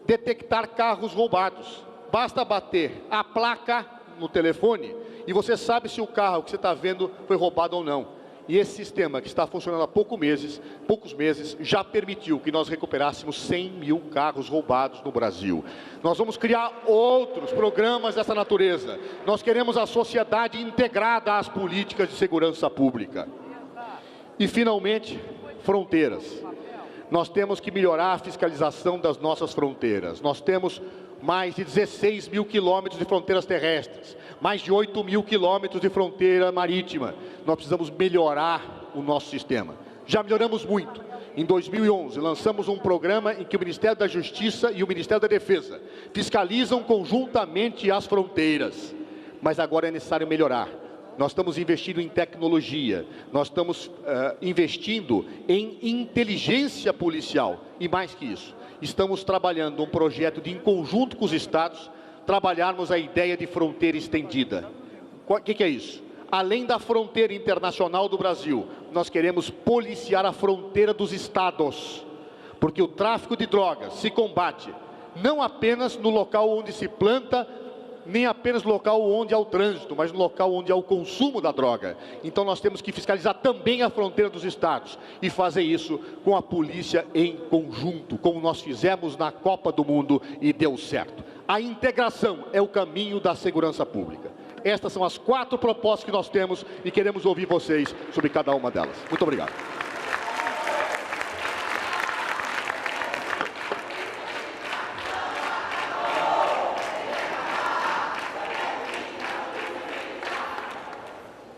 detectar carros roubados. Basta bater a placa no telefone e você sabe se o carro que você está vendo foi roubado ou não. E esse sistema, que está funcionando há poucos meses, já permitiu que nós recuperássemos 100 mil carros roubados no Brasil. Nós vamos criar outros programas dessa natureza. Nós queremos a sociedade integrada às políticas de segurança pública. E, finalmente, fronteiras. Nós temos que melhorar a fiscalização das nossas fronteiras. Nós temos mais de 16 mil quilômetros de fronteiras terrestres, mais de 8 mil quilômetros de fronteira marítima. Nós precisamos melhorar o nosso sistema. Já melhoramos muito. Em 2011, lançamos um programa em que o Ministério da Justiça e o Ministério da Defesa fiscalizam conjuntamente as fronteiras. Mas agora é necessário melhorar. Nós estamos investindo em tecnologia, nós estamos investindo em inteligência policial e mais que isso. Estamos trabalhando um projeto de, em conjunto com os estados, trabalharmos a ideia de fronteira estendida. O que é isso? Além da fronteira internacional do Brasil, nós queremos policiar a fronteira dos estados, porque o tráfico de drogas se combate não apenas no local onde se planta, nem apenas no local onde há o trânsito, mas no local onde há o consumo da droga. Então nós temos que fiscalizar também a fronteira dos estados e fazer isso com a polícia em conjunto, como nós fizemos na Copa do Mundo e deu certo. A integração é o caminho da segurança pública. Estas são as 4 propostas que nós temos e queremos ouvir vocês sobre cada uma delas. Muito obrigado.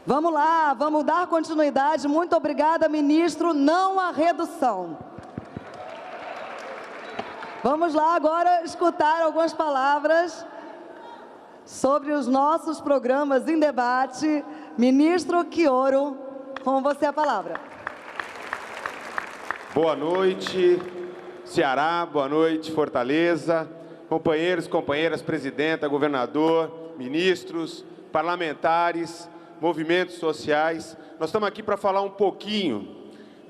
Vamos lá, vamos dar continuidade. Muito obrigada, ministro. Não à redução. Vamos lá agora escutar algumas palavras sobre os nossos programas em debate. Ministro Chioro, com você a palavra. Boa noite, Ceará. Boa noite, Fortaleza. Companheiros, companheiras, presidenta, governador, ministros, parlamentares, movimentos sociais. Nós estamos aqui para falar um pouquinho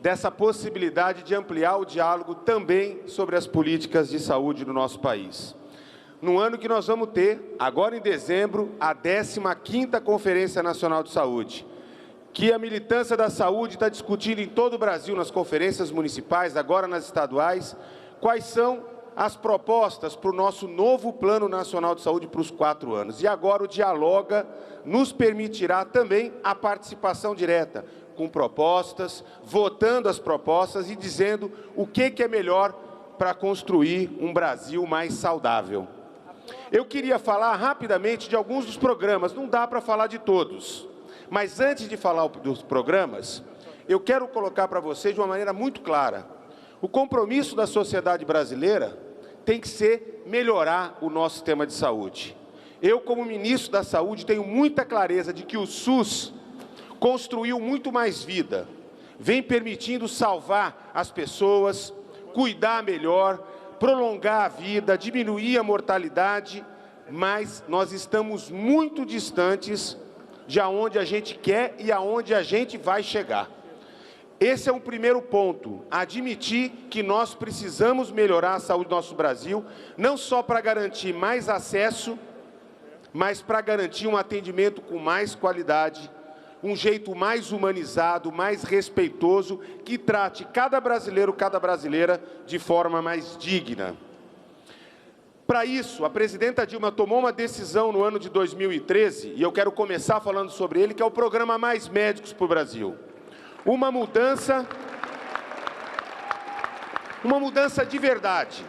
dessa possibilidade de ampliar o diálogo também sobre as políticas de saúde no nosso país. No ano que nós vamos ter, agora em dezembro, a 15ª Conferência Nacional de Saúde, que a militância da saúde está discutindo em todo o Brasil, nas conferências municipais, agora nas estaduais, quais são as propostas para o nosso novo Plano Nacional de Saúde para os 4 anos. E agora o Dialoga nos permitirá também a participação direta, com propostas, votando as propostas e dizendo o que é melhor para construir um Brasil mais saudável. Eu queria falar rapidamente de alguns dos programas, não dá para falar de todos. Mas antes de falar dos programas, eu quero colocar para vocês de uma maneira muito clara. O compromisso da sociedade brasileira tem que ser melhorar o nosso sistema de saúde. Eu, como ministro da Saúde, tenho muita clareza de que o SUS construiu muito mais vida, vem permitindo salvar as pessoas, cuidar melhor, prolongar a vida, diminuir a mortalidade, mas nós estamos muito distantes de aonde a gente quer e aonde a gente vai chegar. Esse é um primeiro ponto, admitir que nós precisamos melhorar a saúde do nosso Brasil, não só para garantir mais acesso, mas para garantir um atendimento com mais qualidade, um jeito mais humanizado, mais respeitoso, que trate cada brasileiro, cada brasileira de forma mais digna. Para isso, a presidenta Dilma tomou uma decisão no ano de 2013, e eu quero começar falando sobre ele, que é o programa Mais Médicos para o Brasil. Uma mudança de verdade,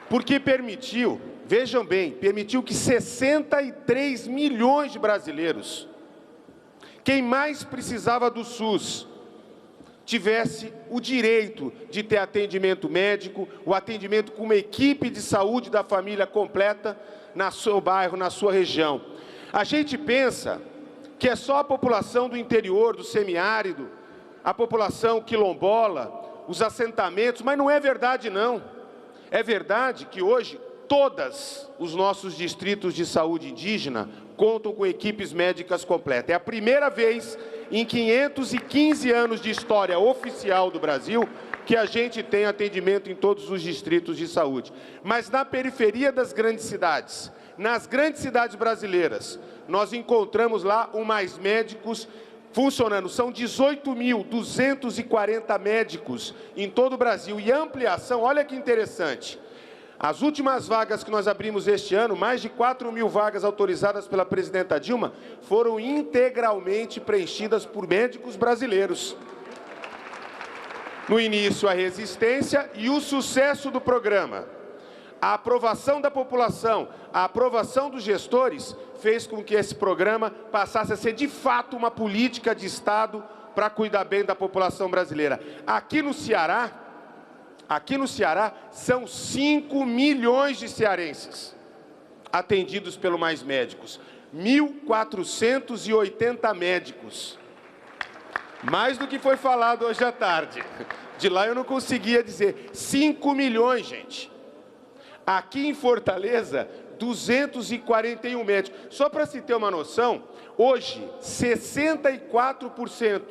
porque permitiu, vejam bem, permitiu que 63 milhões de brasileiros, quem mais precisava do SUS, tivesse o direito de ter atendimento médico, o atendimento com uma equipe de saúde da família completa no seu bairro, na sua região. A gente pensa que é só a população do interior, do semiárido, a população quilombola, os assentamentos, mas não é verdade não. É verdade que hoje todos os nossos distritos de saúde indígena contam com equipes médicas completas. É a primeira vez em 515 anos de história oficial do Brasil que a gente tem atendimento em todos os distritos de saúde. Mas na periferia das grandes cidades, nas grandes cidades brasileiras, nós encontramos lá o Mais Médicos funcionando. São 18.240 médicos em todo o Brasil. E a ampliação, olha que interessante. As últimas vagas que nós abrimos este ano, mais de 4.000 vagas autorizadas pela presidenta Dilma, foram integralmente preenchidas por médicos brasileiros. No início, a resistência e o sucesso do programa, a aprovação da população, a aprovação dos gestores, fez com que esse programa passasse a ser, de fato, uma política de Estado para cuidar bem da população brasileira. Aqui no Ceará, são 5 milhões de cearenses atendidos pelo Mais Médicos. 1.480 médicos. Mais do que foi falado hoje à tarde. De lá eu não conseguia dizer. 5 milhões, gente. Aqui em Fortaleza, 241 médicos. Só para se ter uma noção, hoje, 64%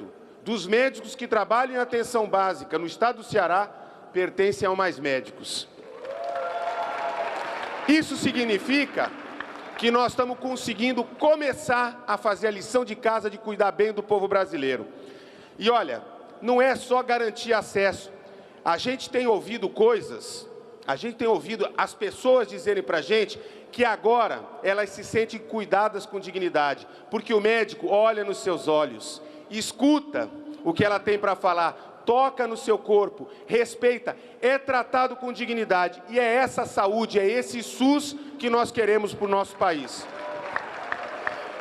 dos médicos que trabalham em atenção básica no estado do Ceará pertencem ao Mais Médicos. Isso significa que nós estamos conseguindo começar a fazer a lição de casa de cuidar bem do povo brasileiro. E olha, não é só garantir acesso. A gente tem ouvido as pessoas dizerem para a gente que agora elas se sentem cuidadas com dignidade, porque o médico olha nos seus olhos, escuta o que ela tem para falar, toca no seu corpo, respeita, é tratado com dignidade. E é essa saúde, é esse SUS que nós queremos para o nosso país.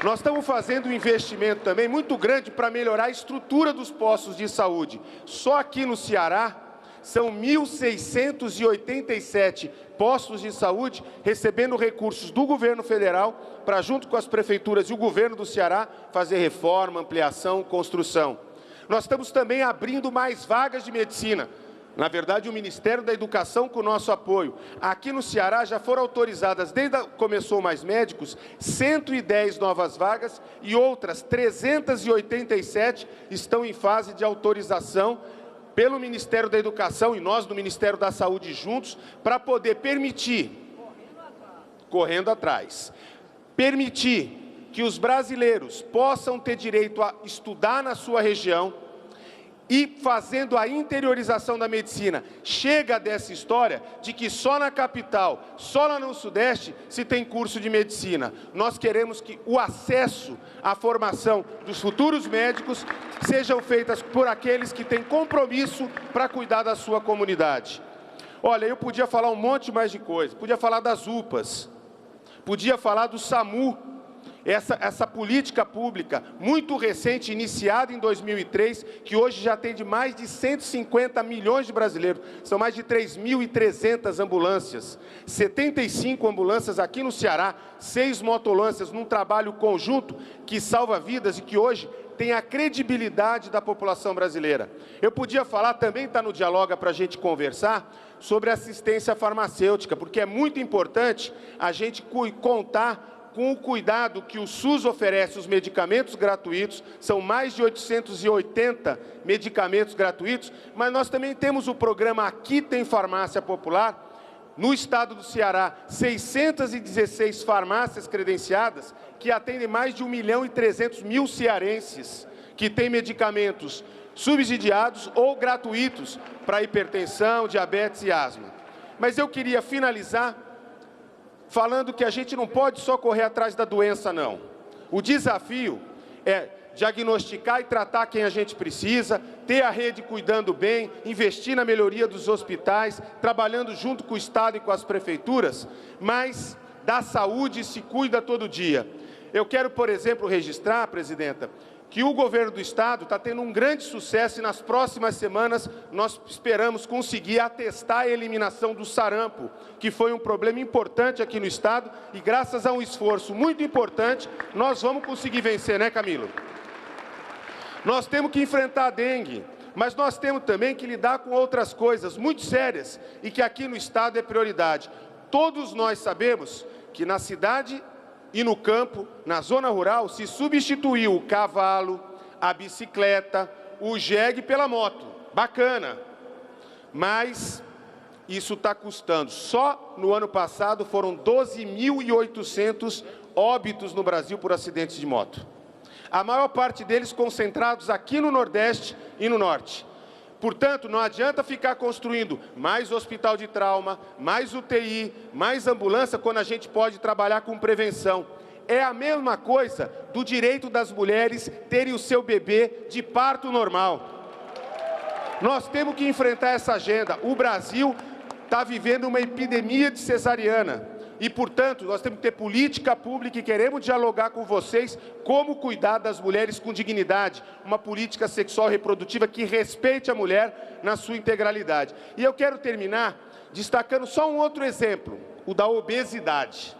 Nós estamos fazendo um investimento também muito grande para melhorar a estrutura dos postos de saúde. Só aqui no Ceará, são 1.687 postos de saúde recebendo recursos do governo federal para, junto com as prefeituras e o governo do Ceará, fazer reforma, ampliação, construção. Nós estamos também abrindo mais vagas de medicina. Na verdade, o Ministério da Educação com o nosso apoio. Aqui no Ceará já foram autorizadas, desde que começou o Mais Médicos, 110 novas vagas e outras 387 estão em fase de autorização pelo Ministério da Educação e nós do Ministério da Saúde juntos, para poder permitir, correndo atrás, permitir que os brasileiros possam ter direito a estudar na sua região e fazendo a interiorização da medicina. Chega dessa história de que só na capital, só lá no Sudeste, se tem curso de medicina. Nós queremos que o acesso à formação dos futuros médicos sejam feitas por aqueles que têm compromisso para cuidar da sua comunidade. Olha, eu podia falar um monte mais de coisa, podia falar das UPAs, podia falar do SAMU, essa política pública muito recente, iniciada em 2003, que hoje já atende mais de 150 milhões de brasileiros. São mais de 3.300 ambulâncias, 75 ambulâncias aqui no Ceará, 6 motolâncias, num trabalho conjunto que salva vidas e que hoje tem a credibilidade da população brasileira. Eu podia falar, também está no Dialoga para a gente conversar, sobre assistência farmacêutica, porque é muito importante a gente contar com o cuidado que o SUS oferece, os medicamentos gratuitos, são mais de 880 medicamentos gratuitos, mas nós também temos o programa Aqui Tem Farmácia Popular. No estado do Ceará, 616 farmácias credenciadas, que atendem mais de 1.300.000 cearenses, que têm medicamentos subsidiados ou gratuitos para hipertensão, diabetes e asma. Mas eu queria finalizar falando que a gente não pode só correr atrás da doença, não. O desafio é diagnosticar e tratar quem a gente precisa, ter a rede cuidando bem, investir na melhoria dos hospitais, trabalhando junto com o Estado e com as prefeituras, mas da saúde se cuida todo dia. Eu quero, por exemplo, registrar, presidenta, que o governo do Estado está tendo um grande sucesso e nas próximas semanas nós esperamos conseguir atestar a eliminação do sarampo, que foi um problema importante aqui no Estado e graças a um esforço muito importante nós vamos conseguir vencer, né, Camilo? Nós temos que enfrentar a dengue, mas nós temos também que lidar com outras coisas muito sérias e que aqui no Estado é prioridade. Todos nós sabemos que na cidade e no campo, na zona rural, se substituiu o cavalo, a bicicleta, o jegue pela moto. Bacana. Mas isso está custando. Só no ano passado foram 12.800 óbitos no Brasil por acidentes de moto. A maior parte deles concentrados aqui no Nordeste e no Norte. Portanto, não adianta ficar construindo mais hospital de trauma, mais UTI, mais ambulância, quando a gente pode trabalhar com prevenção. É a mesma coisa do direito das mulheres terem o seu bebê de parto normal. Nós temos que enfrentar essa agenda. O Brasil está vivendo uma epidemia de cesariana. E, portanto, nós temos que ter política pública e queremos dialogar com vocês como cuidar das mulheres com dignidade, uma política sexual reprodutiva que respeite a mulher na sua integralidade. E eu quero terminar destacando só um outro exemplo, o da obesidade.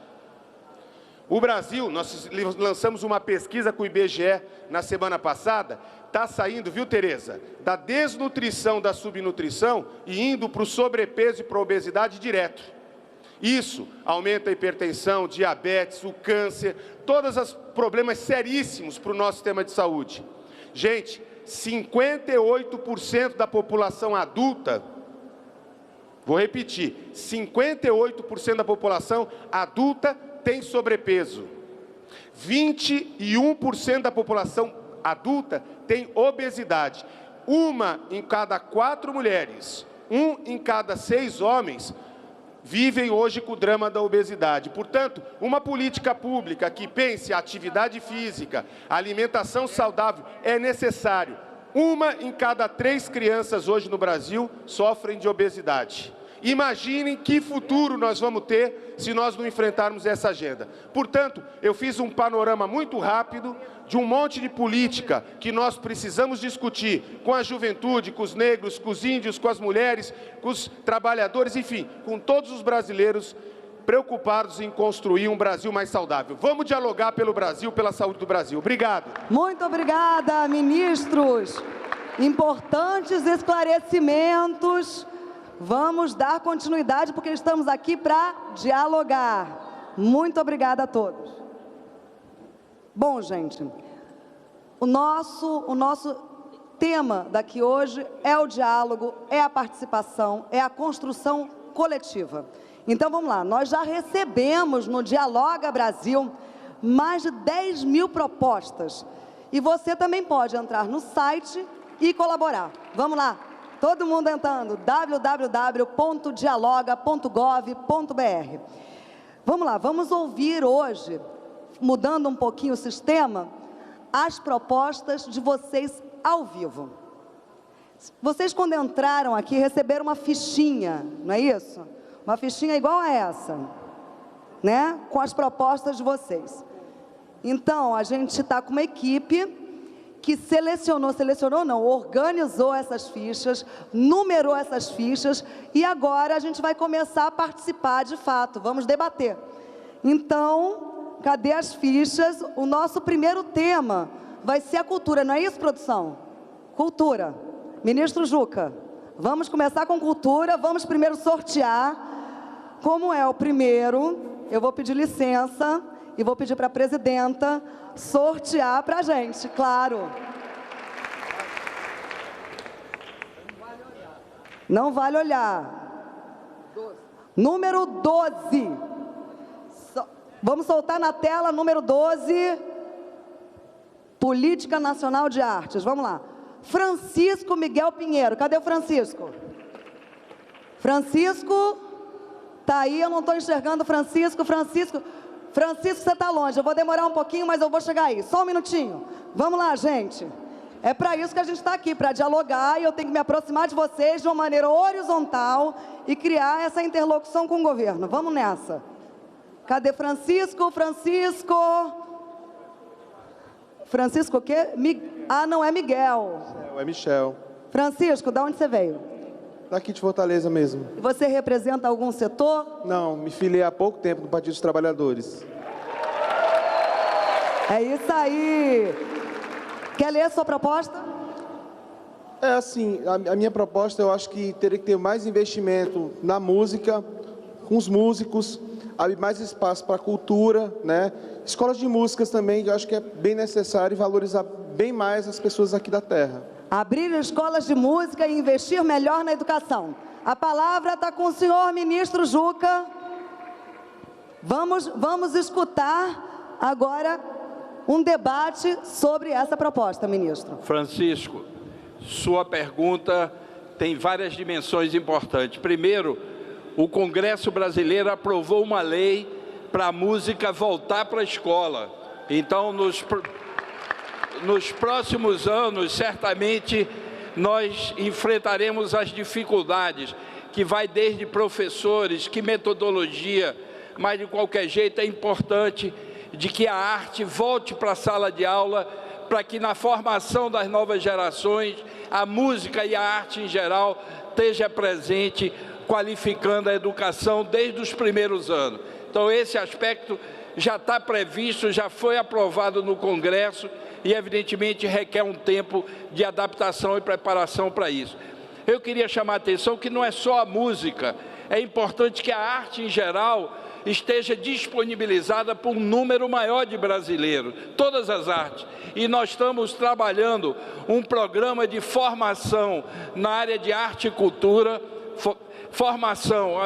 O Brasil, nós lançamos uma pesquisa com o IBGE na semana passada, está saindo, viu, Tereza, da desnutrição, da subnutrição e indo para o sobrepeso e para a obesidade direto. Isso aumenta a hipertensão, diabetes, o câncer, todos os problemas seríssimos para o nosso sistema de saúde. Gente, 58% da população adulta, vou repetir, 58% da população adulta tem sobrepeso. 21% da população adulta tem obesidade. 1 em cada 4 mulheres, 1 em cada 6 homens vivem hoje com o drama da obesidade. Portanto, uma política pública que pense a atividade física, a alimentação saudável é necessário. 1 em cada 3 crianças hoje no Brasil sofrem de obesidade. Imaginem que futuro nós vamos ter se nós não enfrentarmos essa agenda. Portanto, eu fiz um panorama muito rápido de um monte de política que nós precisamos discutir com a juventude, com os negros, com os índios, com as mulheres, com os trabalhadores, enfim, com todos os brasileiros preocupados em construir um Brasil mais saudável. Vamos dialogar pelo Brasil, pela saúde do Brasil. Obrigado. Muito obrigada, ministros. Importantes esclarecimentos. Vamos dar continuidade, porque estamos aqui para dialogar. Muito obrigada a todos. Bom, gente, o nosso tema daqui hoje é o diálogo, é a participação, é a construção coletiva. Então, vamos lá, nós já recebemos no Dialoga Brasil mais de 10 mil propostas. E você também pode entrar no site e colaborar. Vamos lá. Todo mundo entrando, www.dialoga.gov.br. Vamos lá, vamos ouvir hoje, mudando um pouquinho o sistema, as propostas de vocês ao vivo. Vocês, quando entraram aqui, receberam uma fichinha, não é isso? Uma fichinha igual a essa, né? Com as propostas de vocês. Então, a gente está com uma equipe que organizou essas fichas, numerou essas fichas, e agora a gente vai começar a participar de fato, vamos debater. Então, cadê as fichas? O nosso primeiro tema vai ser a cultura, não é isso, produção? Cultura. Ministro Juca, vamos começar com cultura, vamos primeiro sortear. Como é o primeiro, eu vou pedir licença e vou pedir para a presidenta sortear para a gente, claro. Não vale olhar. Número 12. Vamos soltar na tela, número 12. Política Nacional de Artes. Vamos lá. Francisco Miguel Pinheiro. Cadê o Francisco? Francisco, tá aí, eu não estou enxergando o Francisco. Francisco, você está longe. Eu vou demorar um pouquinho, mas eu vou chegar aí. Só um minutinho. Vamos lá, gente. É para isso que a gente está aqui, para dialogar, e eu tenho que me aproximar de vocês de uma maneira horizontal e criar essa interlocução com o governo. Vamos nessa. Cadê Francisco? Francisco o quê? Ah, não é Miguel. É Michel. Francisco, de onde você veio? Daqui de Fortaleza mesmo. E você representa algum setor? Não, me filiei há pouco tempo no Partido dos Trabalhadores. É isso aí. Quer ler a sua proposta? É assim, a minha proposta, eu acho que teria que ter mais investimento na música, com os músicos, abrir mais espaço para a cultura, né? Escolas de músicas também, eu acho que é bem necessário valorizar bem mais as pessoas aqui da terra. Abrir escolas de música e investir melhor na educação. A palavra está com o senhor ministro Juca. Vamos escutar agora um debate sobre essa proposta, ministro. Francisco, sua pergunta tem várias dimensões importantes. Primeiro, o Congresso brasileiro aprovou uma lei para a música voltar para a escola. Então, nos próximos anos, certamente, nós enfrentaremos as dificuldades, que vai desde professores, que metodologia, mas de qualquer jeito é importante de que a arte volte para a sala de aula, para que na formação das novas gerações, a música e a arte em geral esteja presente, qualificando a educação desde os primeiros anos. Então, esse aspecto já está previsto, já foi aprovado no Congresso e, evidentemente, requer um tempo de adaptação e preparação para isso. Eu queria chamar a atenção que não é só a música, é importante que a arte em geral esteja disponibilizada por um número maior de brasileiros, todas as artes. E nós estamos trabalhando um programa de formação na área de arte e cultura, formação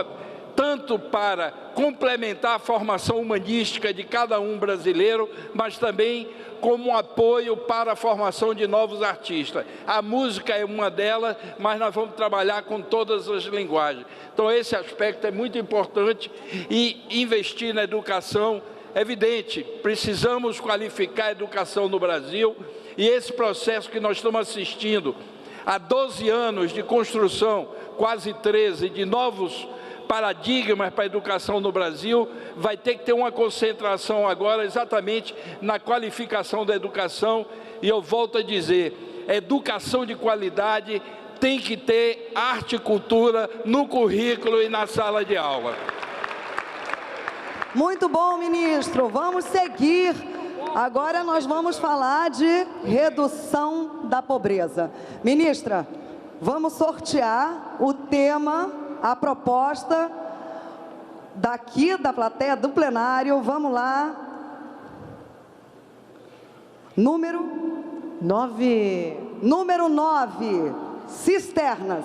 tanto para complementar a formação humanística de cada um brasileiro, mas também como um apoio para a formação de novos artistas. A música é uma delas, mas nós vamos trabalhar com todas as linguagens. Então, esse aspecto é muito importante e investir na educação é evidente. Precisamos qualificar a educação no Brasil e esse processo que nós estamos assistindo há 12 anos de construção, quase 13, de novos paradigmas para a educação no Brasil, vai ter que ter uma concentração agora exatamente na qualificação da educação. E eu volto a dizer, educação de qualidade tem que ter arte e cultura no currículo e na sala de aula. Muito bom, ministro. Vamos seguir. Agora nós vamos falar de redução da pobreza. Ministra, vamos sortear o tema, a proposta daqui da plateia, do plenário. Vamos lá. Número 9. Número 9, cisternas.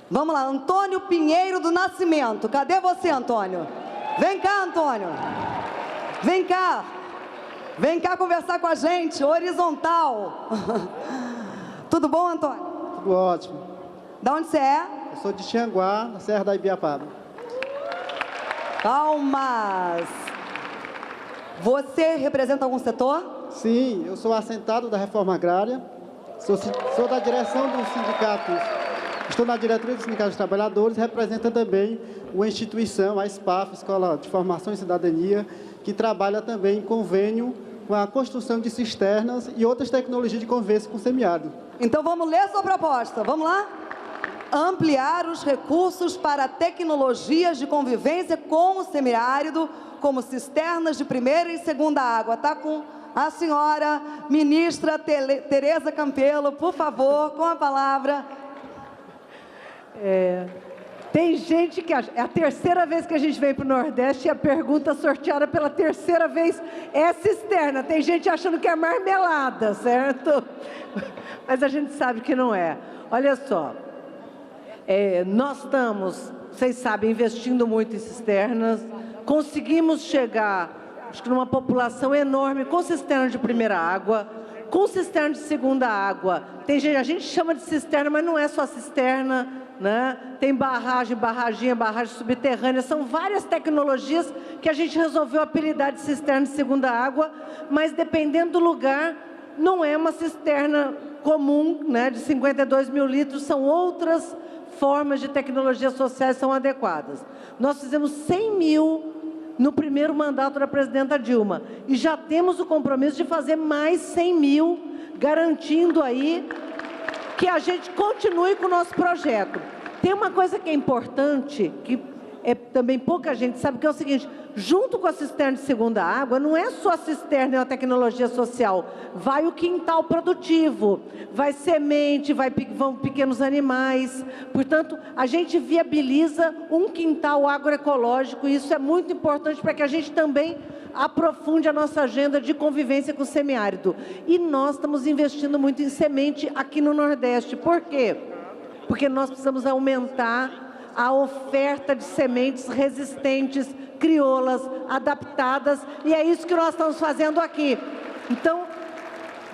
Vamos lá, Antônio Pinheiro do Nascimento. Cadê você, Antônio? Vem cá, Antônio. Vem cá. Vem cá conversar com a gente, horizontal. Tudo bom, Antônio? Tudo ótimo. Da onde você é? Eu sou de Tianguá, na Serra da Ibiapaba. Palmas. Você representa algum setor? Sim, eu sou assentado da Reforma Agrária, sou da direção dos sindicatos, estou na diretoria do Sindicato dos Trabalhadores, representa também uma instituição, a SPAF, Escola de Formação e Cidadania, que trabalha também em convênio com a construção de cisternas e outras tecnologias de convênio com o semiárido. Então vamos ler sua proposta, vamos lá? Ampliar os recursos para tecnologias de convivência com o semiárido, como cisternas de primeira e segunda água. Está com a senhora ministra Tereza Campelo, por favor, com a palavra. Tem gente que acha, é a terceira vez que a gente vem para o Nordeste e a pergunta sorteada pela terceira vez é cisterna. Tem gente achando que é marmelada, certo? Mas a gente sabe que não é. Olha só, nós estamos, vocês sabem, investindo muito em cisternas, conseguimos chegar, acho que numa população enorme, com cisterna de primeira água, com cisterna de segunda água. Tem gente, a gente chama de cisterna, mas não é só cisterna, né? Tem barragem, barragem subterrânea, são várias tecnologias que a gente resolveu apelidar de cisterna de segunda água, mas dependendo do lugar, não é uma cisterna comum, né, de 52 mil litros, são outras formas de tecnologias sociais são adequadas. Nós fizemos 100 mil no primeiro mandato da presidenta Dilma e já temos o compromisso de fazer mais 100 mil, garantindo aí que a gente continue com o nosso projeto. Tem uma coisa que é importante, que também pouca gente sabe, que é o seguinte: junto com a cisterna de segunda água, não é só a cisterna e a tecnologia social, vai o quintal produtivo, vai semente, vão pequenos animais. Portanto, a gente viabiliza um quintal agroecológico, e isso é muito importante para que a gente também aprofunde a nossa agenda de convivência com o semiárido. E nós estamos investindo muito em semente aqui no Nordeste. Por quê? Porque nós precisamos aumentar a oferta de sementes resistentes crioulas, adaptadas, e é isso que nós estamos fazendo aqui. Então,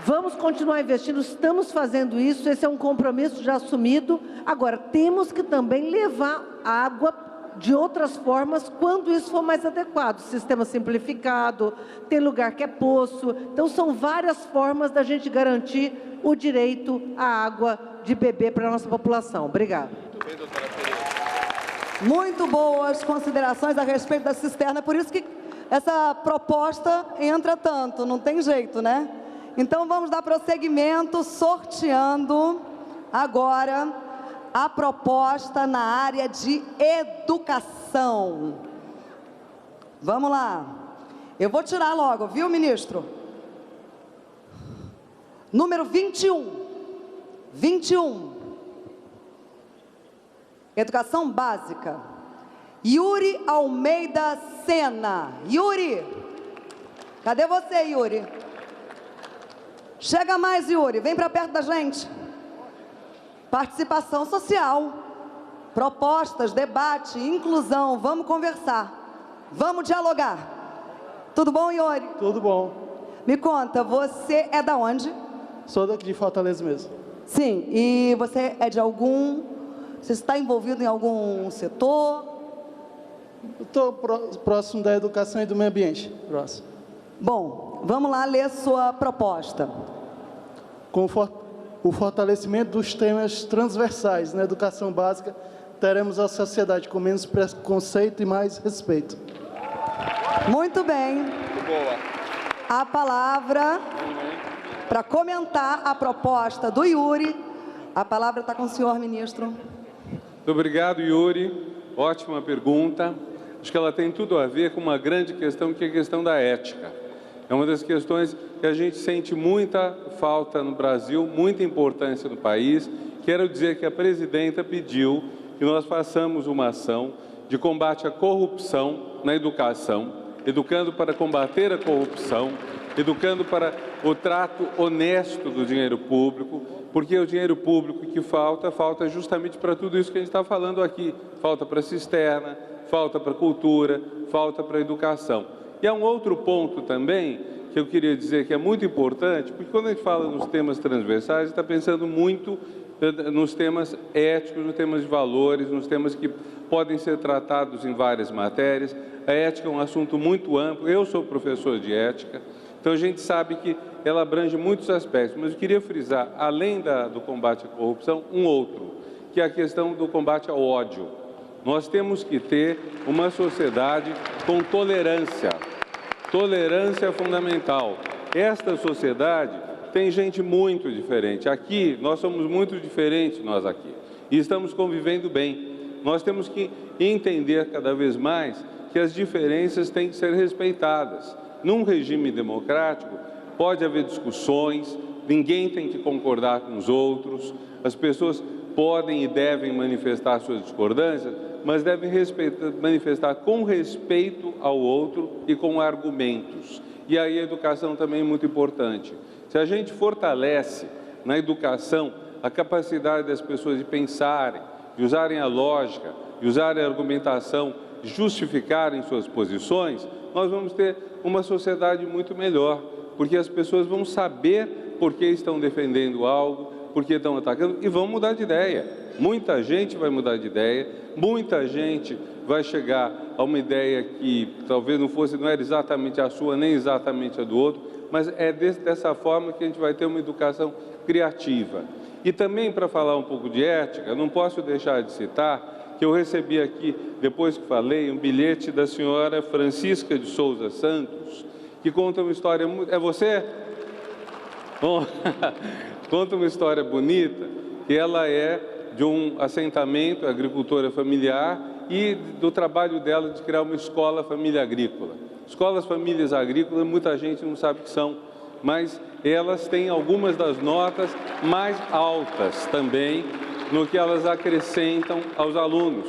vamos continuar investindo, estamos fazendo isso, esse é um compromisso já assumido. Agora, temos que também levar água de outras formas, quando isso for mais adequado. Sistema simplificado, tem lugar que é poço. Então, são várias formas da gente garantir o direito à água de beber para a nossa população. Obrigada. Muito bem, doutora Pereira. Muito boas considerações a respeito da cisterna, por isso que essa proposta entra tanto, não tem jeito, né? Então, vamos dar prosseguimento sorteando agora a proposta na área de educação. Vamos lá. Eu vou tirar logo, viu, ministro? Número 21. 21. Educação básica. Yuri Almeida Sena. Yuri. Cadê você, Yuri? Chega mais, Yuri. Vem para perto da gente. Participação social. Propostas, debate, inclusão. Vamos conversar. Vamos dialogar. Tudo bom, Yuri? Tudo bom. Me conta, você é da onde? Sou daqui de Fortaleza mesmo. Sim, e você é de algum... Você está envolvido em algum setor? Estou próximo da educação e do meio ambiente. Próximo. Bom, vamos lá ler sua proposta. Com o fortalecimento dos temas transversais na educação básica, teremos a sociedade com menos preconceito e mais respeito. Muito bem. Muito boa. A palavra para comentar a proposta do Yuri. A palavra está com o senhor, ministro. Muito obrigado, Yuri. Ótima pergunta. Acho que ela tem tudo a ver com uma grande questão, que é a questão da ética. É uma das questões que a gente sente muita falta no Brasil, muita importância no país. Quero dizer que a presidenta pediu que nós façamos uma ação de combate à corrupção na educação, educando para combater a corrupção, educando para o trato honesto do dinheiro público, porque o dinheiro público que falta justamente para tudo isso que a gente está falando aqui. Falta para a cisterna, falta para a cultura, falta para a educação. E há um outro ponto também que eu queria dizer que é muito importante, porque quando a gente fala nos temas transversais, está pensando muito nos temas éticos, nos temas de valores, nos temas que podem ser tratados em várias matérias. A ética é um assunto muito amplo. Eu sou professor de ética, então a gente sabe que ela abrange muitos aspectos, mas eu queria frisar, além do combate à corrupção, um outro, que é a questão do combate ao ódio. Nós temos que ter uma sociedade com tolerância. Tolerância é fundamental. Esta sociedade tem gente muito diferente. Aqui, nós somos muito diferentes, nós aqui, e estamos convivendo bem. Nós temos que entender cada vez mais que as diferenças têm que ser respeitadas. Num regime democrático, pode haver discussões, ninguém tem que concordar com os outros, as pessoas podem e devem manifestar suas discordâncias, mas devem manifestar com respeito ao outro e com argumentos. E aí a educação também é muito importante. Se a gente fortalece na educação a capacidade das pessoas de pensarem, de usarem a lógica, de usarem a argumentação, de justificarem suas posições, nós vamos ter uma sociedade muito melhor, porque as pessoas vão saber por que estão defendendo algo, por que estão atacando, e vão mudar de ideia. Muita gente vai mudar de ideia, muita gente vai chegar a uma ideia que talvez não era exatamente a sua, nem exatamente a do outro, mas é dessa forma que a gente vai ter uma educação criativa. E também, para falar um pouco de ética, não posso deixar de citar que eu recebi aqui, depois que falei, um bilhete da senhora Francisca de Souza Santos, que conta uma história muito... É você? Bom, conta uma história bonita, que ela é de um assentamento, agricultora familiar, e do trabalho dela de criar uma escola família agrícola. Escolas famílias agrícolas, muita gente não sabe o que são, mas elas têm algumas das notas mais altas também no que elas acrescentam aos alunos.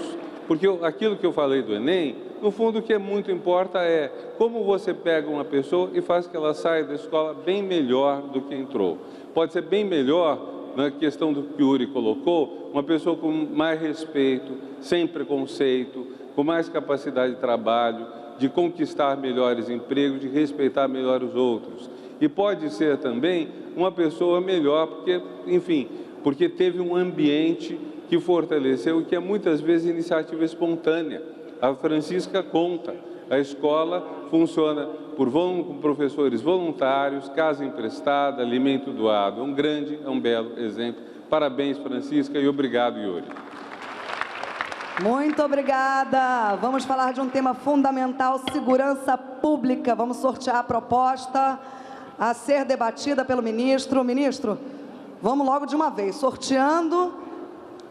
Porque aquilo que eu falei do Enem, no fundo o que muito importa é como você pega uma pessoa e faz que ela saia da escola bem melhor do que entrou. Pode ser bem melhor, na questão do que o Yuri colocou, uma pessoa com mais respeito, sem preconceito, com mais capacidade de trabalho, de conquistar melhores empregos, de respeitar melhor os outros. E pode ser também uma pessoa melhor, porque, enfim, porque teve um ambiente que fortaleceu e que é muitas vezes iniciativa espontânea. A Francisca conta, a escola funciona com professores voluntários, casa emprestada, alimento doado. É um belo exemplo. Parabéns, Francisca, e obrigado, Iuri. Muito obrigada. Vamos falar de um tema fundamental, segurança pública. Vamos sortear a proposta a ser debatida pelo ministro. Ministro, vamos logo de uma vez, sorteando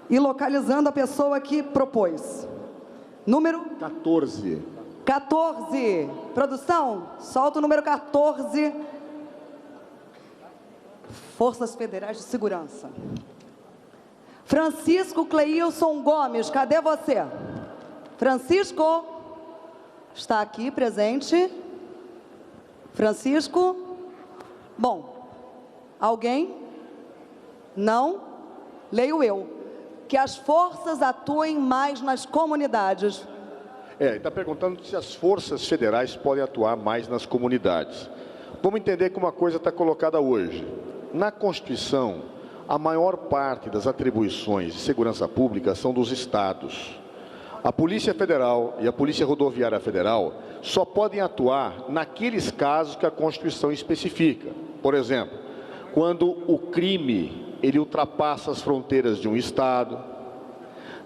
e localizando a pessoa que propôs. Número? 14. 14. Produção, solta o número 14. Forças Federais de Segurança. Francisco Cleilson Gomes, cadê você? Francisco, está aqui presente. Francisco. Bom, alguém? Não? Leio eu. Que as forças atuem mais nas comunidades. Ele está perguntando se as forças federais podem atuar mais nas comunidades. Vamos entender como a coisa está colocada hoje. Na Constituição, a maior parte das atribuições de segurança pública são dos estados. A Polícia Federal e a Polícia Rodoviária Federal só podem atuar naqueles casos que a Constituição especifica. Por exemplo, quando o crime ele ultrapassa as fronteiras de um estado,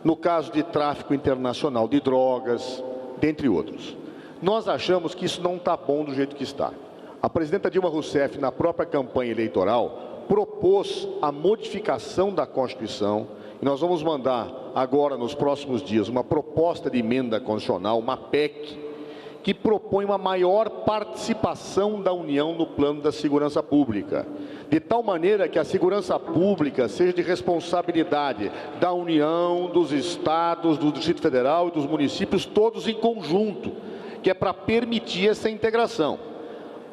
no caso de tráfico internacional de drogas, dentre outros. Nós achamos que isso não está bom do jeito que está. A presidenta Dilma Rousseff, na própria campanha eleitoral, propôs a modificação da Constituição, e nós vamos mandar agora, nos próximos dias, uma proposta de emenda constitucional, uma PEC, que propõe uma maior participação da União no plano da segurança pública, de tal maneira que a segurança pública seja de responsabilidade da União, dos estados, do Distrito Federal e dos municípios, todos em conjunto, que é para permitir essa integração.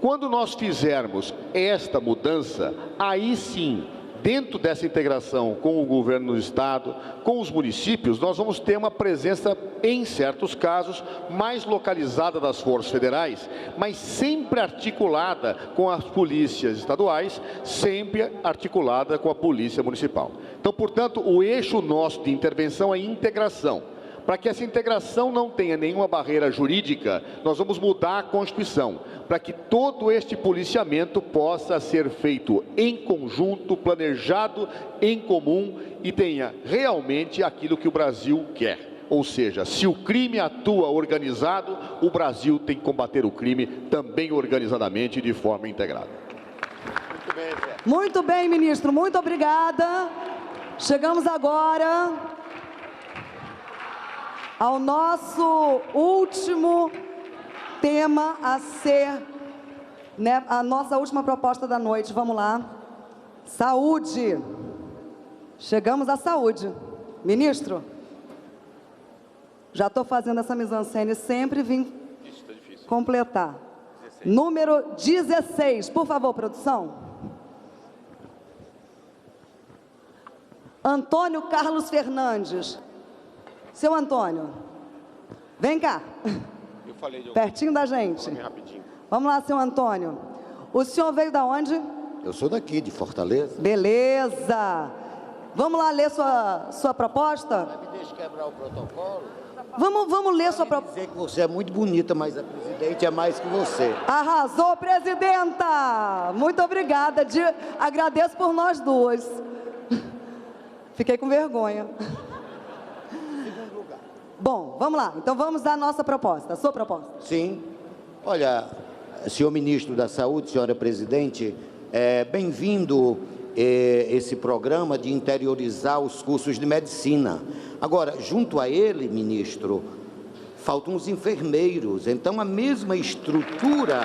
Quando nós fizermos esta mudança, aí sim, dentro dessa integração com o governo do estado, com os municípios, nós vamos ter uma presença, em certos casos, mais localizada das forças federais, mas sempre articulada com as polícias estaduais, sempre articulada com a polícia municipal. Então, portanto, o eixo nosso de intervenção é integração. Para que essa integração não tenha nenhuma barreira jurídica, nós vamos mudar a Constituição, para que todo este policiamento possa ser feito em conjunto, planejado em comum e tenha realmente aquilo que o Brasil quer. Ou seja, se o crime atua organizado, o Brasil tem que combater o crime também organizadamente e de forma integrada. Muito bem, Zé. Muito bem, ministro. Muito obrigada. Chegamos agora ao nosso último tema a ser, a nossa última proposta da noite. Vamos lá. Saúde. Chegamos à saúde. Ministro, já estou fazendo essa mise-en-scène, sempre vim completar. 16. Número 16, por favor, produção. Antônio Carlos Fernandes. Seu Antônio, vem cá. Eu falei de pertinho da gente. Vamos lá, seu Antônio. O senhor veio da onde? Eu sou daqui, de Fortaleza. Beleza. Vamos lá ler sua proposta? Me deixa quebrar o protocolo. Vamos ler sua proposta. Dizer que você é muito bonita, mas a presidente é mais que você. Arrasou, presidenta. Muito obrigada. Agradeço por nós duas. Fiquei com vergonha. Bom, vamos lá. Então, vamos à nossa proposta. A sua proposta. Sim. Olha, senhor ministro da Saúde, senhora presidente, bem-vindo esse programa de interiorizar os cursos de medicina. Agora, junto a ele, ministro, faltam os enfermeiros. Então, a mesma estrutura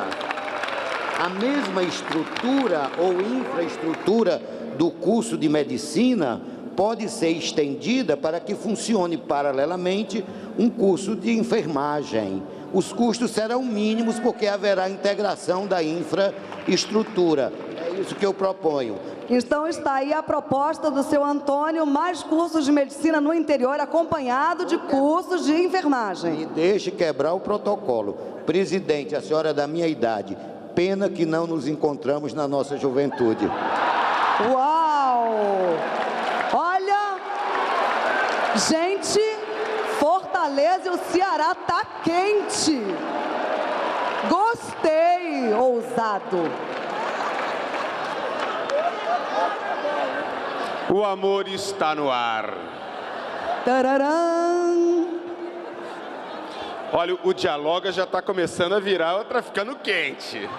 ou infraestrutura do curso de medicina pode ser estendida para que funcione paralelamente um curso de enfermagem. Os custos serão mínimos porque haverá integração da infraestrutura. É isso que eu proponho. Então está aí a proposta do seu Antônio, mais cursos de medicina no interior, acompanhado de cursos de enfermagem. Me deixe quebrar o protocolo. Presidente, a senhora é da minha idade. Pena que não nos encontramos na nossa juventude. Uau! Olha, gente, Fortaleza e o Ceará tá quente. Gostei, ousado. O amor está no ar. Tararam. Olha, o Dialoga já está começando a virar, outra ficando quente.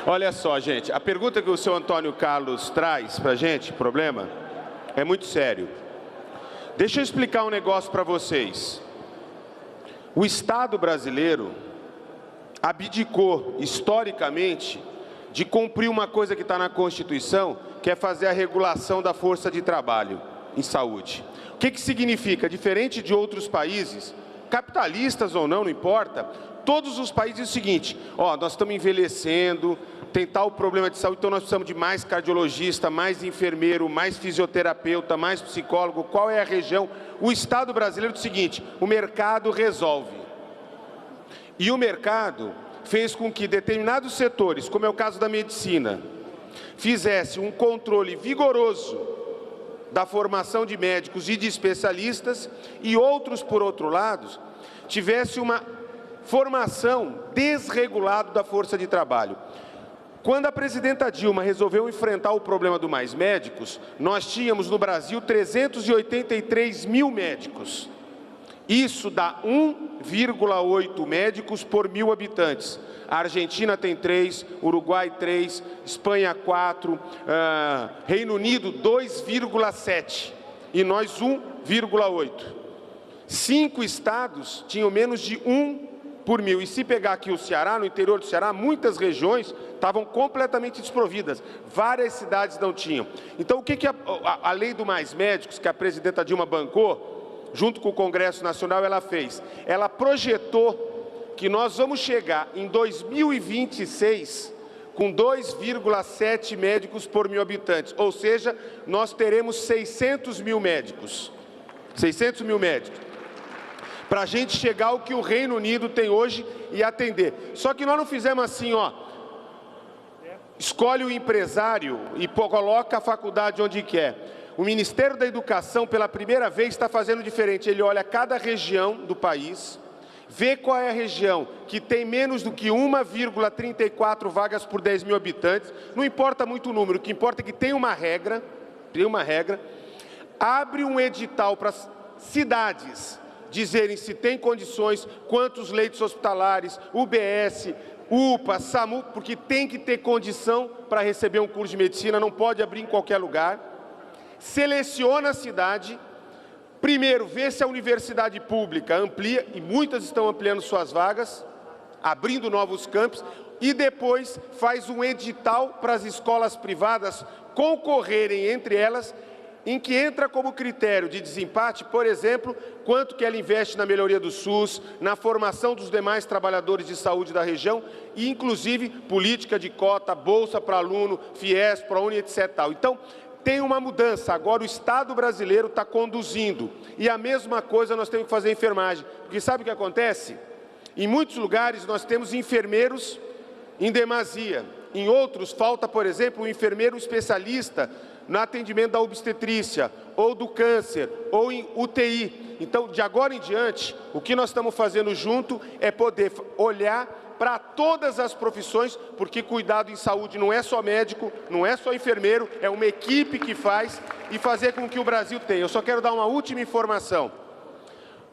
Olha só, gente, a pergunta que o seu Antônio Carlos traz para a gente, problema, é muito sério. Deixa eu explicar um negócio para vocês. O Estado brasileiro abdicou, historicamente, de cumprir uma coisa que está na Constituição, que é fazer a regulação da força de trabalho em saúde. O que significa? Diferente de outros países, capitalistas ou não, não importa, todos os países é o seguinte, ó, nós estamos envelhecendo, tem tal problema de saúde, então nós precisamos de mais cardiologista, mais enfermeiro, mais fisioterapeuta, mais psicólogo, qual é a região? O Estado brasileiro é o seguinte, o mercado resolve. E o mercado fez com que determinados setores, como é o caso da medicina, fizesse um controle vigoroso da formação de médicos e de especialistas, e outros, por outro lado, tivesse uma formação desregulada da força de trabalho. Quando a presidenta Dilma resolveu enfrentar o problema do Mais Médicos, nós tínhamos no Brasil 383 mil médicos. Isso dá 1,8 médicos por 1.000 habitantes. A Argentina tem 3, Uruguai 3, Espanha 4, Reino Unido 2,7 e nós 1,8. 5 estados tinham menos de 1 por 1.000. E se pegar aqui o Ceará, no interior do Ceará, muitas regiões estavam completamente desprovidas. Várias cidades não tinham. Então, o que a lei do Mais Médicos, que a presidenta Dilma bancou, junto com o Congresso Nacional, ela fez? Ela projetou que nós vamos chegar em 2026 com 2,7 médicos por 1.000 habitantes. Ou seja, nós teremos 600 mil médicos. 600 mil médicos. Para a gente chegar ao que o Reino Unido tem hoje e atender. Só que nós não fizemos assim, ó. Escolhe o empresário e coloca a faculdade onde quer. O Ministério da Educação, pela primeira vez, está fazendo diferente. Ele olha cada região do país, vê qual é a região que tem menos do que 1,34 vagas por 10 mil habitantes. Não importa muito o número, o que importa é que tem uma regra, abre um edital para as cidades dizerem se tem condições, quantos leitos hospitalares, UBS, UPA, SAMU, porque tem que ter condição para receber um curso de medicina, não pode abrir em qualquer lugar. Seleciona a cidade, primeiro vê se a universidade pública amplia, e muitas estão ampliando suas vagas, abrindo novos campos, e depois faz um edital para as escolas privadas concorrerem entre elas, em que entra como critério de desempate, por exemplo, quanto que ela investe na melhoria do SUS, na formação dos demais trabalhadores de saúde da região, e inclusive política de cota, bolsa para aluno, FIES, ProUni, etc. Então, tem uma mudança, agora o Estado brasileiro está conduzindo. E a mesma coisa nós temos que fazer em enfermagem. Porque sabe o que acontece? Em muitos lugares nós temos enfermeiros em demasia. Em outros falta, por exemplo, um enfermeiro especialista no atendimento da obstetrícia, ou do câncer, ou em UTI. Então, de agora em diante, o que nós estamos fazendo junto é poder olhar para todas as profissões, porque cuidado em saúde não é só médico, não é só enfermeiro, é uma equipe que faz, e fazer com que o Brasil tenha. Eu só quero dar uma última informação.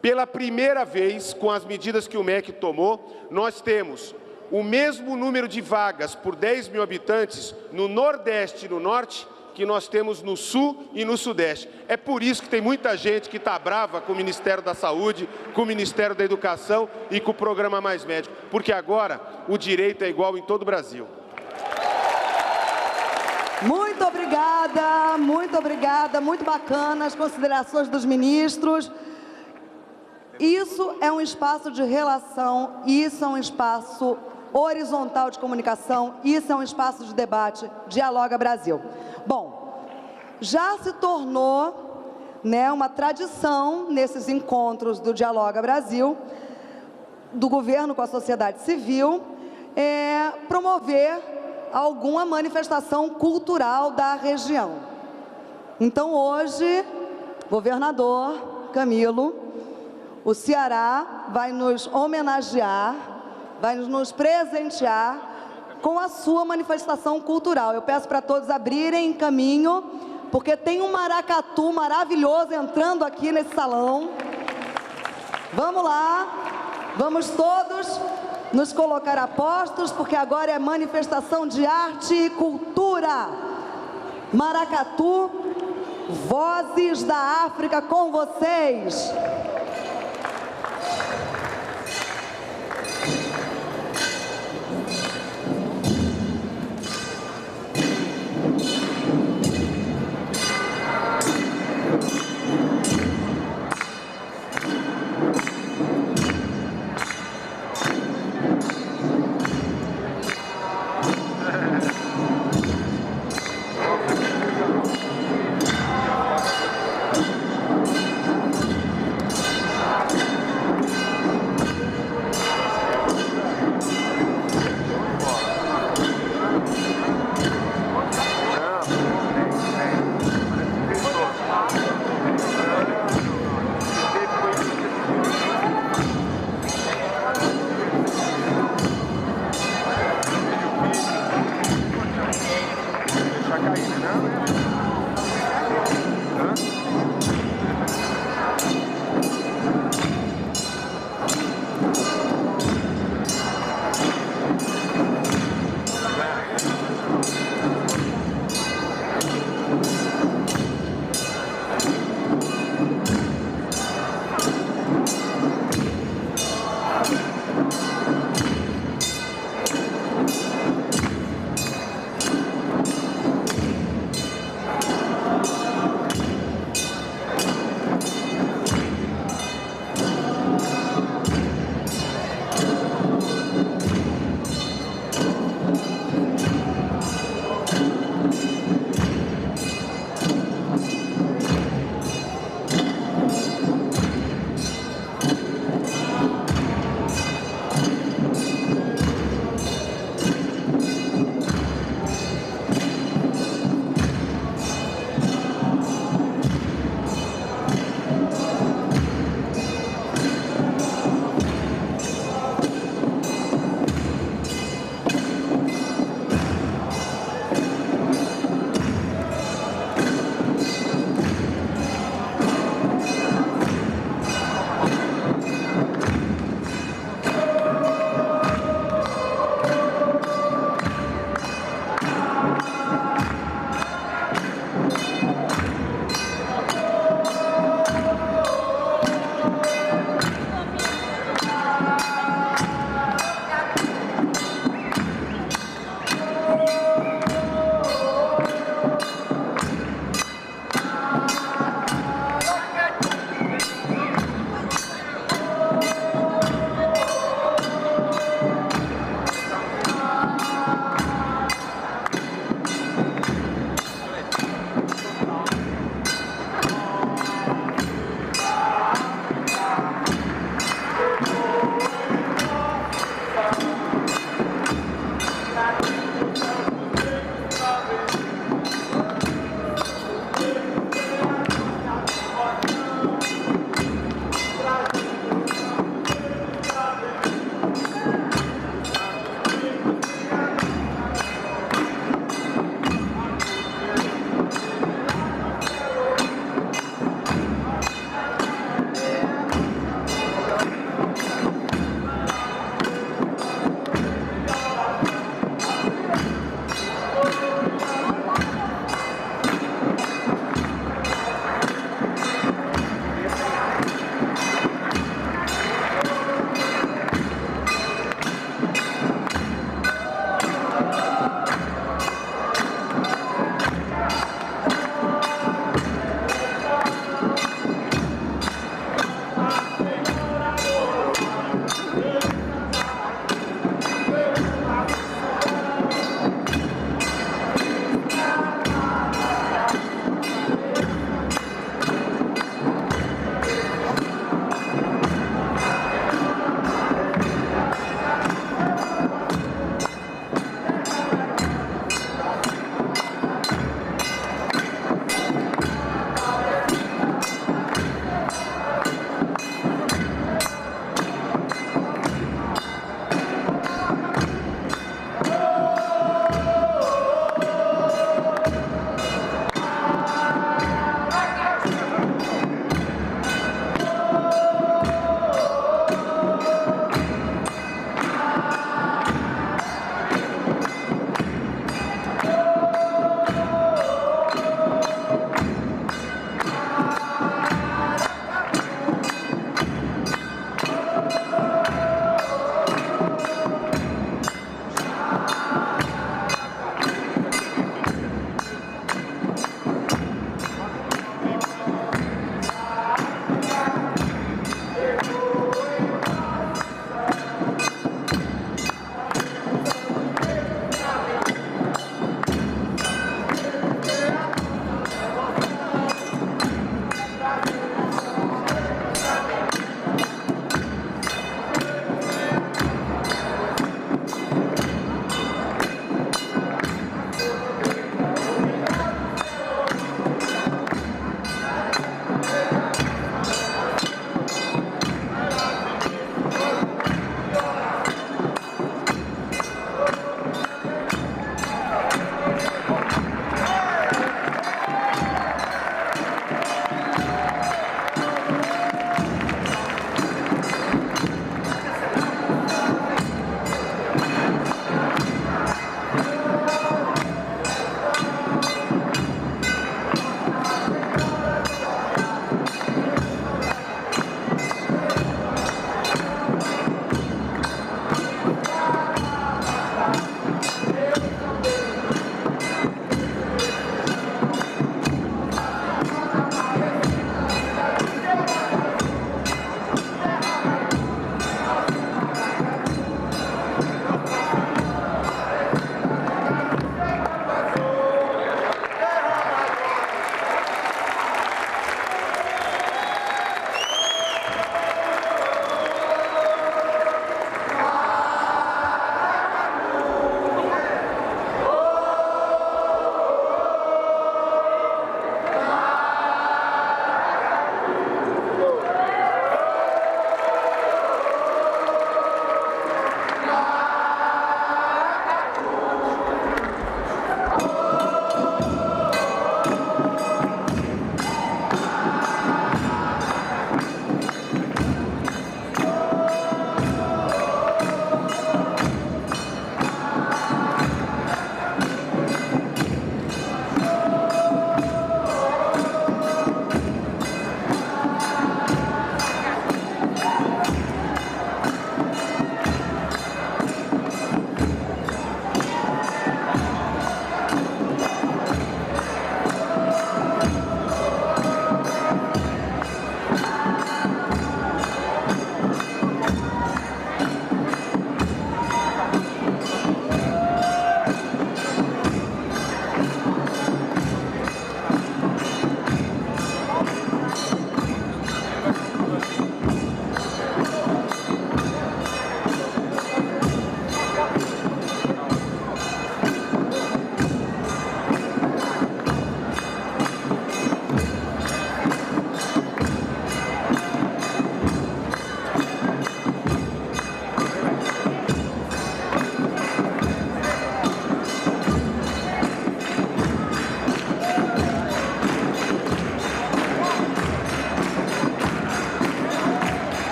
Pela primeira vez, com as medidas que o MEC tomou, nós temos o mesmo número de vagas por 10 mil habitantes no Nordeste e no Norte, que nós temos no Sul e no Sudeste. É por isso que tem muita gente que está brava com o Ministério da Saúde, com o Ministério da Educação e com o Programa Mais Médico, porque agora o direito é igual em todo o Brasil. Muito obrigada, muito bacana as considerações dos ministros. Isso é um espaço de relação, isso é um espaço horizontal de comunicação. Isso é um espaço de debate. Dialoga Brasil. Bom, já se tornou, né, uma tradição nesses encontros do Dialoga Brasil, do governo com a sociedade civil, promover alguma manifestação cultural da região. Então, hoje, governador Camilo, o Ceará vai nos homenagear, vai nos presentear com a sua manifestação cultural. Eu peço para todos abrirem caminho, porque tem um maracatu maravilhoso entrando aqui nesse salão. Vamos lá, vamos todos nos colocar a postos, porque agora é manifestação de arte e cultura. Maracatu, vozes da África com vocês.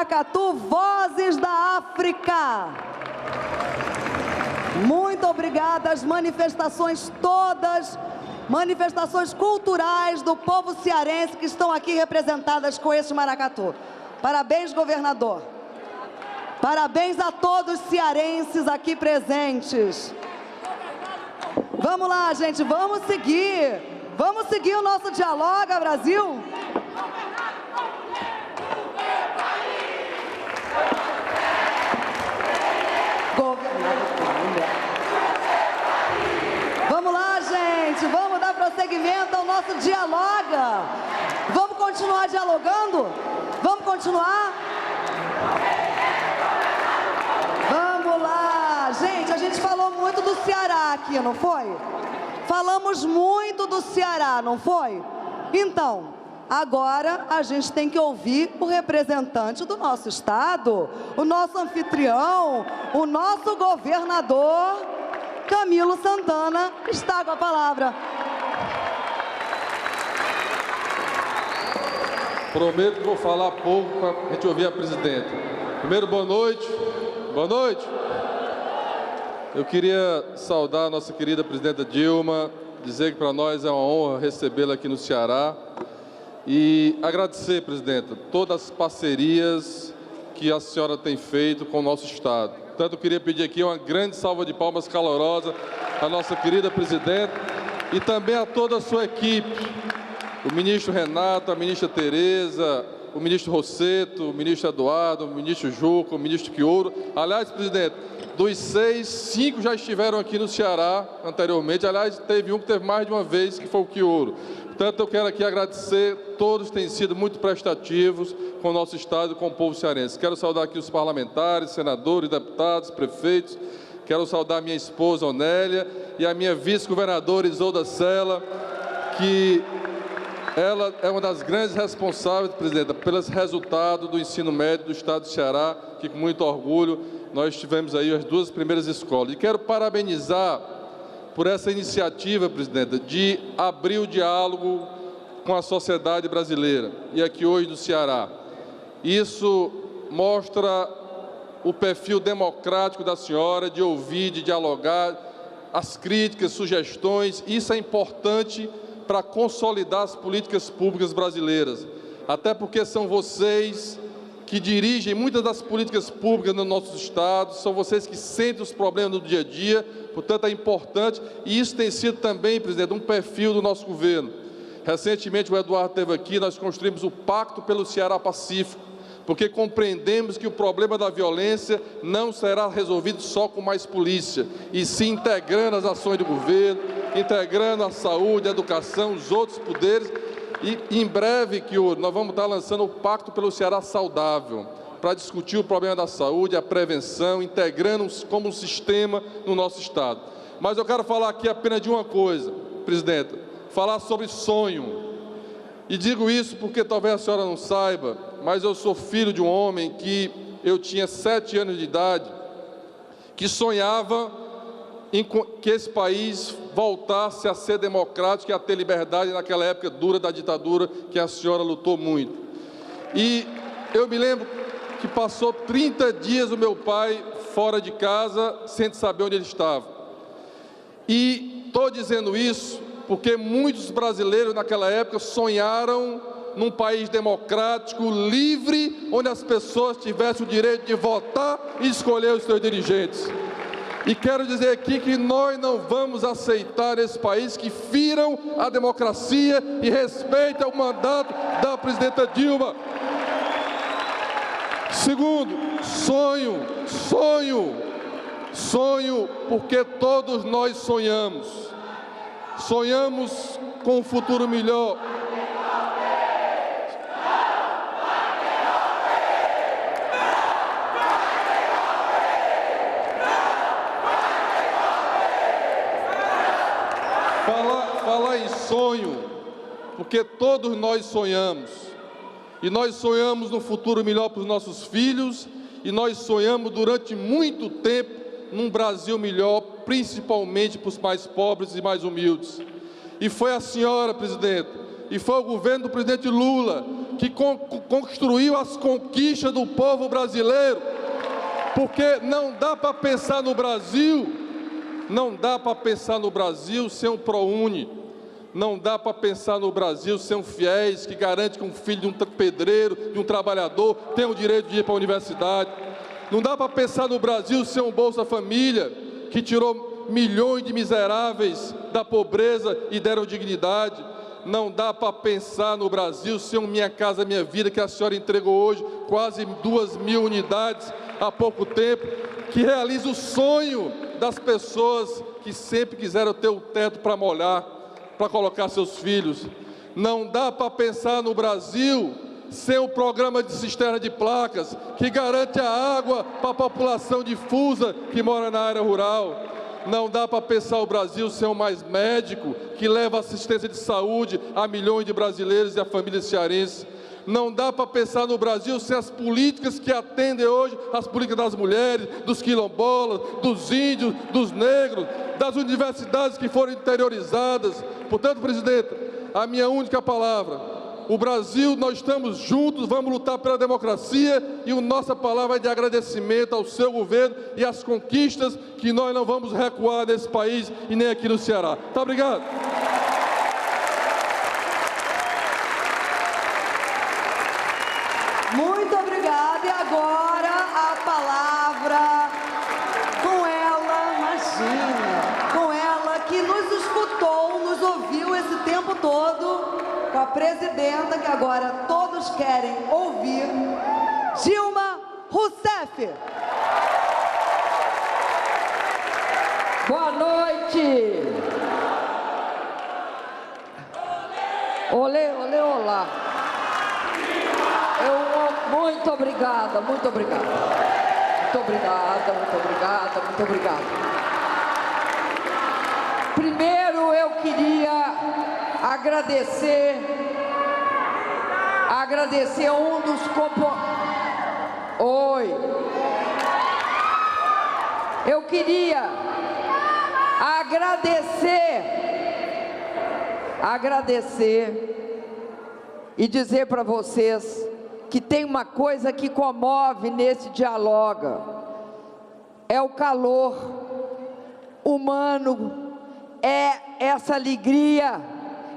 Maracatu, Vozes da África. Muito obrigada às manifestações todas, manifestações culturais do povo cearense que estão aqui representadas com esse maracatu. Parabéns, governador. Parabéns a todos os cearenses aqui presentes. Vamos lá, gente, vamos seguir. Vamos seguir o nosso Dialoga Brasil. Vamos lá, gente, vamos dar prosseguimento ao nosso Dialoga. Vamos continuar dialogando? Vamos continuar? Vamos lá. Gente, a gente falou muito do Ceará aqui, não foi? Falamos muito do Ceará, não foi? Então, agora a gente tem que ouvir o representante do nosso estado, o nosso anfitrião, o nosso governador, Camilo Santana, está com a palavra. Prometo que vou falar pouco para a gente ouvir a presidenta. Primeiro, boa noite. Boa noite. Eu queria saudar a nossa querida presidenta Dilma, dizer que para nós é uma honra recebê-la aqui no Ceará e agradecer, presidenta, todas as parcerias que a senhora tem feito com o nosso estado. Portanto, eu queria pedir aqui uma grande salva de palmas calorosa à nossa querida presidenta e também a toda a sua equipe, o ministro Renato, a ministra Tereza, o ministro Rosseto, o ministro Eduardo, o ministro Juca, o ministro Quioro. Aliás, presidente, dos 6, 5 já estiveram aqui no Ceará anteriormente. Aliás, teve um que teve mais de uma vez, que foi o Quioro. Portanto, eu quero aqui agradecer, todos têm sido muito prestativos com o nosso estado e com o povo cearense. Quero saudar aqui os parlamentares, senadores, deputados, prefeitos. Quero saudar a minha esposa, Onélia, e a minha vice-governadora, Isolda Sela, que ela é uma das grandes responsáveis, presidenta, pelos resultados do ensino médio do estado do Ceará, que com muito orgulho nós tivemos aí as 2 primeiras escolas. E quero parabenizar por essa iniciativa, presidenta, de abrir o diálogo com a sociedade brasileira, e aqui hoje no Ceará. Isso mostra o perfil democrático da senhora, de ouvir, de dialogar, as críticas, sugestões. Isso é importante para consolidar as políticas públicas brasileiras, até porque são vocês que dirigem muitas das políticas públicas no nosso estado, são vocês que sentem os problemas do dia a dia, portanto é importante, e isso tem sido também, presidente, um perfil do nosso governo. Recentemente o Eduardo esteve aqui, nós construímos o Pacto pelo Ceará Pacífico, porque compreendemos que o problema da violência não será resolvido só com mais polícia, e sim integrando as ações do governo, integrando a saúde, a educação, os outros poderes. E em breve, Quioro, nós vamos estar lançando o Pacto pelo Ceará Saudável, para discutir o problema da saúde, a prevenção, integrando como um sistema no nosso estado. Mas eu quero falar aqui apenas de uma coisa, presidenta, falar sobre sonho. E digo isso porque talvez a senhora não saiba, mas eu sou filho de um homem que eu tinha 7 anos de idade, que sonhava em que esse país voltasse a ser democrático e a ter liberdade naquela época dura da ditadura que a senhora lutou muito. E eu me lembro que passou 30 dias o meu pai fora de casa sem saber onde ele estava. E estou dizendo isso porque muitos brasileiros naquela época sonharam num país democrático, livre, onde as pessoas tivessem o direito de votar e escolher os seus dirigentes. E quero dizer aqui que nós não vamos aceitar esse país que firam a democracia e respeitam o mandato da presidenta Dilma. Segundo, sonho, porque todos nós sonhamos. Sonhamos com um futuro melhor. Falar em sonho, porque todos nós sonhamos. E nós sonhamos no futuro melhor para os nossos filhos, e nós sonhamos durante muito tempo num Brasil melhor, principalmente para os mais pobres e mais humildes. E foi a senhora, presidente, e foi o governo do presidente Lula que construiu as conquistas do povo brasileiro, porque não dá para pensar no Brasil, sem um ProUni, não dá para pensar no Brasil sem um FIES, que garante que um filho de um pedreiro, de um trabalhador, tem o direito de ir para a universidade. Não dá para pensar no Brasil sem um Bolsa Família, que tirou milhões de miseráveis da pobreza e deram dignidade. Não dá para pensar no Brasil sem um Minha Casa Minha Vida, que a senhora entregou hoje, quase 2.000 unidades há pouco tempo, que realiza o sonho das pessoas que sempre quiseram ter o teto para molhar, para colocar seus filhos. Não dá para pensar no Brasil sem o programa de cisterna de placas, que garante a água para a população difusa que mora na área rural. Não dá para pensar o Brasil sem o Mais Médico, que leva assistência de saúde a milhões de brasileiros e a famílias cearenses. Não dá para pensar no Brasil sem as políticas que atendem hoje, as políticas das mulheres, dos quilombolas, dos índios, dos negros, das universidades que foram interiorizadas. Portanto, presidente, a minha única palavra: o Brasil, nós estamos juntos, vamos lutar pela democracia, e a nossa palavra é de agradecimento ao seu governo e às conquistas, que nós não vamos recuar nesse país e nem aqui no Ceará. Muito obrigado. Muito obrigada. E agora a palavra com ela, imagina, com ela que nos escutou, nos ouviu esse tempo todo, com a presidenta, que agora todos querem ouvir, Dilma Rousseff. Boa noite. Olê, olê, olá. Muito obrigada, muito obrigada. Muito obrigada, muito obrigada, muito obrigada. Primeiro eu queria agradecer um dos Eu queria agradecer e dizer para vocês que tem uma coisa que comove nesse Dialoga, é o calor humano, é essa alegria,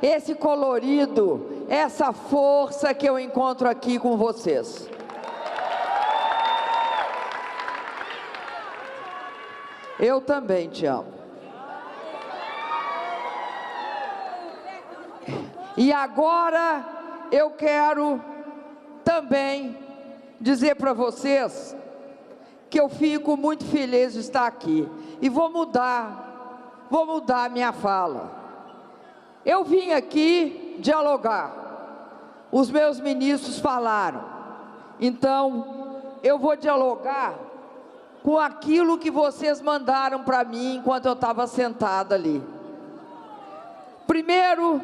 esse colorido, essa força que eu encontro aqui com vocês. Eu também te amo. E agora eu quero também dizer para vocês que eu fico muito feliz de estar aqui. E vou mudar a minha fala. Eu vim aqui dialogar. Os meus ministros falaram. Então, eu vou dialogar com aquilo que vocês mandaram para mim enquanto eu estava sentada ali. Primeiro,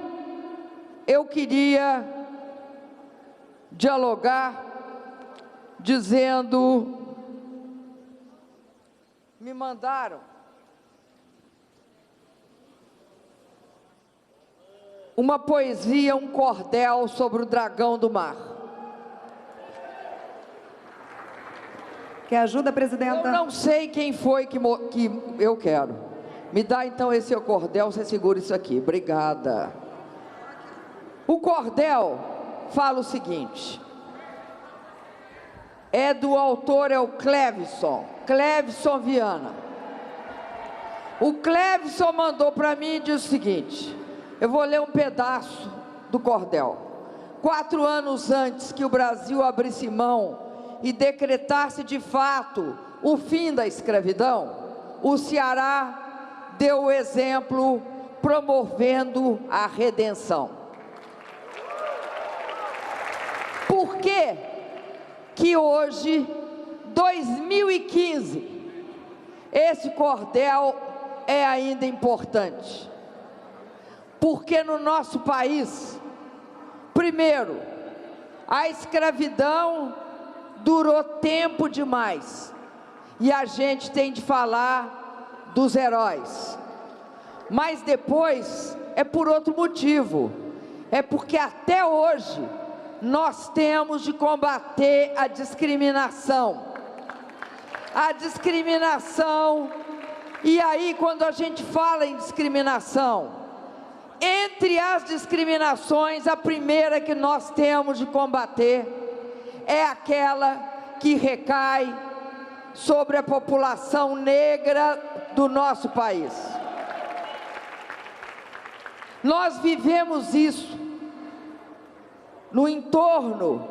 eu queria dialogar dizendo, me mandaram uma poesia, um cordel sobre o dragão do mar. Quer ajuda, presidenta? Eu não sei quem foi que eu quero. Me dá então esse cordel, você segura isso aqui. Obrigada. O cordel fala o seguinte, do autor é o Clevison Viana. O Clevison mandou para mim e disse o seguinte, eu vou ler um pedaço do cordel. 4 anos antes que o Brasil abrisse mão e decretasse de fato o fim da escravidão, o Ceará deu o exemplo promovendo a redenção. Por que hoje, 2015, esse cordel é ainda importante? Porque no nosso país, primeiro, a escravidão durou tempo demais, e a gente tem de falar dos heróis. Mas depois, é por outro motivo, é porque até hoje, nós temos de combater a discriminação. A discriminação, e aí quando a gente fala em discriminação, entre as discriminações, a primeira que nós temos de combater é aquela que recai sobre a população negra do nosso país. Nós vivemos isso no entorno,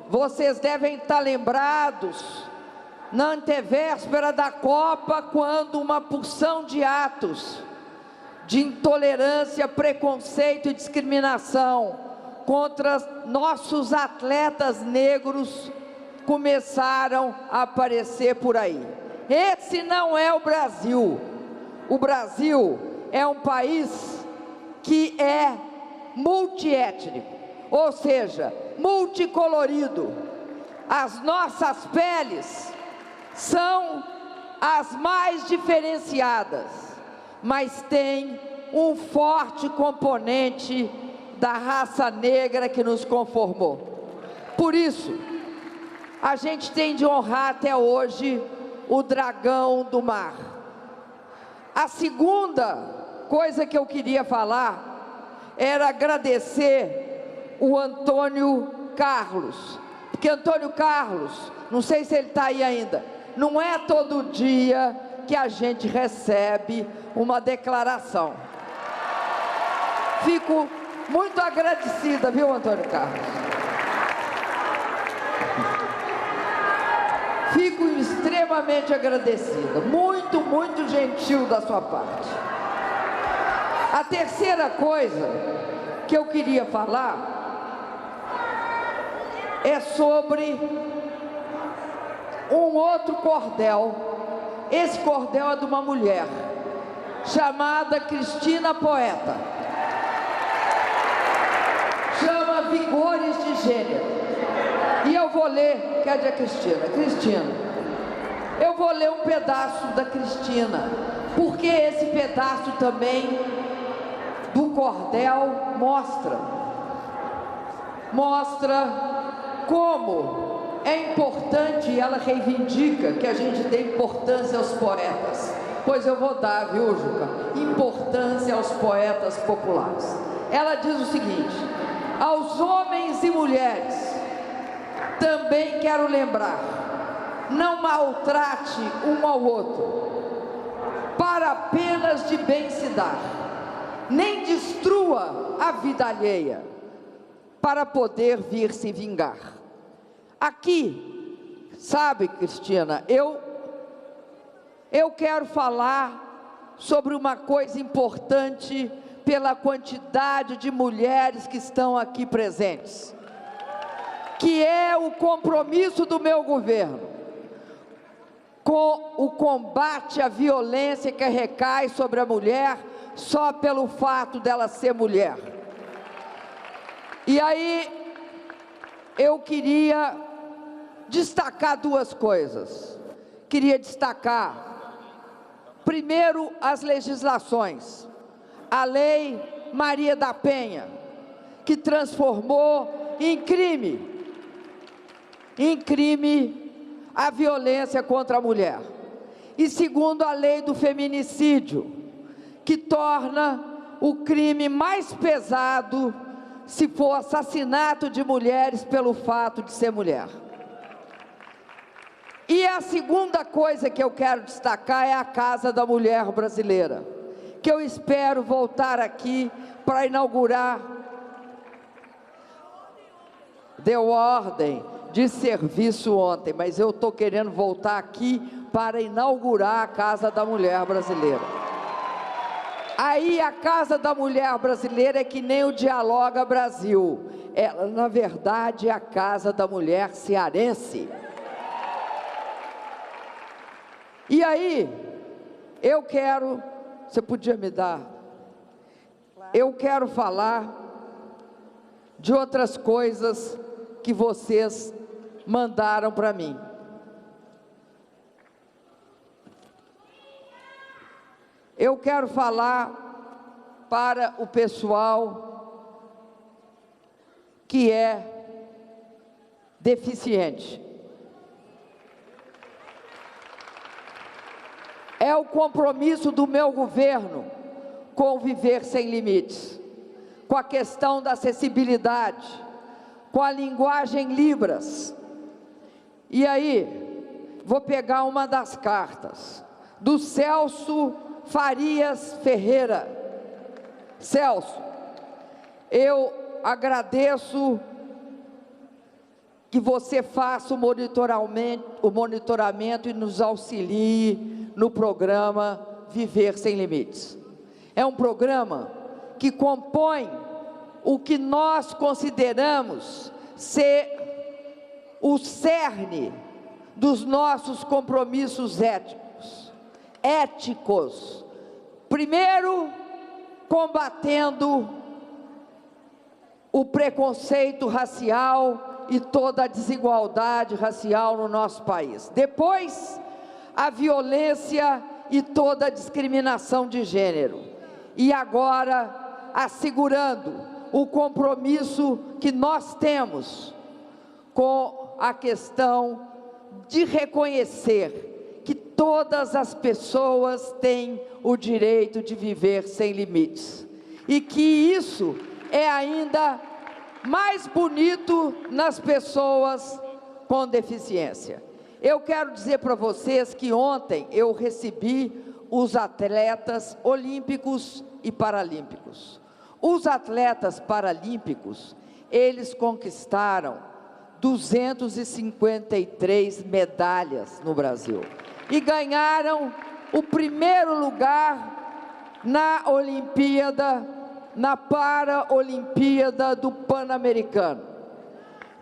vocês devem estar lembrados, na antevéspera da Copa, quando uma porção de atos de intolerância, preconceito e discriminação contra nossos atletas negros começaram a aparecer por aí. Esse não é o Brasil. O Brasil é um país que é multiétnico, ou seja, multicolorido. As nossas peles são as mais diferenciadas, mas tem um forte componente da raça negra que nos conformou. Por isso, a gente tem de honrar até hoje o dragão do mar. A segunda coisa que eu queria falar era agradecer o Antônio Carlos, porque Antônio Carlos, não sei se ele está aí ainda, não é todo dia que a gente recebe uma declaração. Fico muito agradecida, viu, Antônio Carlos? Fico extremamente agradecida, muito, muito gentil da sua parte. A terceira coisa que eu queria falar é sobre um outro cordel. Esse cordel é de uma mulher chamada Cristina Poeta. Chama Vigores de Gênero. E eu vou ler, que é de Cristina. Cristina, eu vou ler um pedaço da Cristina, porque esse pedaço também do cordel mostra como é importante, e ela reivindica que a gente dê importância aos poetas. Pois eu vou dar, viu, Juca? Importância aos poetas populares. Ela diz o seguinte: aos homens e mulheres, também quero lembrar, não maltrate um ao outro, para apenas de bem se dar, nem destrua a vida alheia, para poder vir se vingar. Aqui, sabe, Cristina, eu quero falar sobre uma coisa importante pela quantidade de mulheres que estão aqui presentes, que é o compromisso do meu governo com o combate à violência que recai sobre a mulher só pelo fato dela ser mulher. E aí, eu queria destacar duas coisas. Queria destacar, primeiro, as legislações. A Lei Maria da Penha, que transformou em crime a violência contra a mulher. E segundo, a Lei do Feminicídio, que torna o crime mais pesado se for assassinato de mulheres pelo fato de ser mulher. E a segunda coisa que eu quero destacar é a Casa da Mulher Brasileira, que eu espero voltar aqui para inaugurar. Deu ordem de serviço ontem, mas eu estou querendo voltar aqui para inaugurar a Casa da Mulher Brasileira. Aí a Casa da Mulher Brasileira é que nem o Dialoga Brasil. Ela, na verdade, é a Casa da Mulher Cearense. E aí, eu quero, você podia me dar? Eu quero falar de outras coisas que vocês mandaram para mim. Eu quero falar para o pessoal que é deficiente. É o compromisso do meu governo com o Viver Sem Limites, com a questão da acessibilidade, com a linguagem Libras. E aí, vou pegar uma das cartas, do Celso Farias Ferreira. Celso, eu agradeço que você faça o monitoramento e nos auxilie no programa Viver Sem Limites. É um programa que compõe o que nós consideramos ser o cerne dos nossos compromissos éticos. Primeiro, combatendo o preconceito racial e toda a desigualdade racial no nosso país. Depois, a violência e toda a discriminação de gênero. E agora, assegurando o compromisso que nós temos com a questão de reconhecer que todas as pessoas têm o direito de viver sem limites. E que isso é ainda mais bonito nas pessoas com deficiência. Eu quero dizer para vocês que ontem eu recebi os atletas olímpicos e paralímpicos. Os atletas paralímpicos, eles conquistaram 253 medalhas no Brasil e ganharam o primeiro lugar na Olimpíada, na Paralimpíada do Pan-Americano.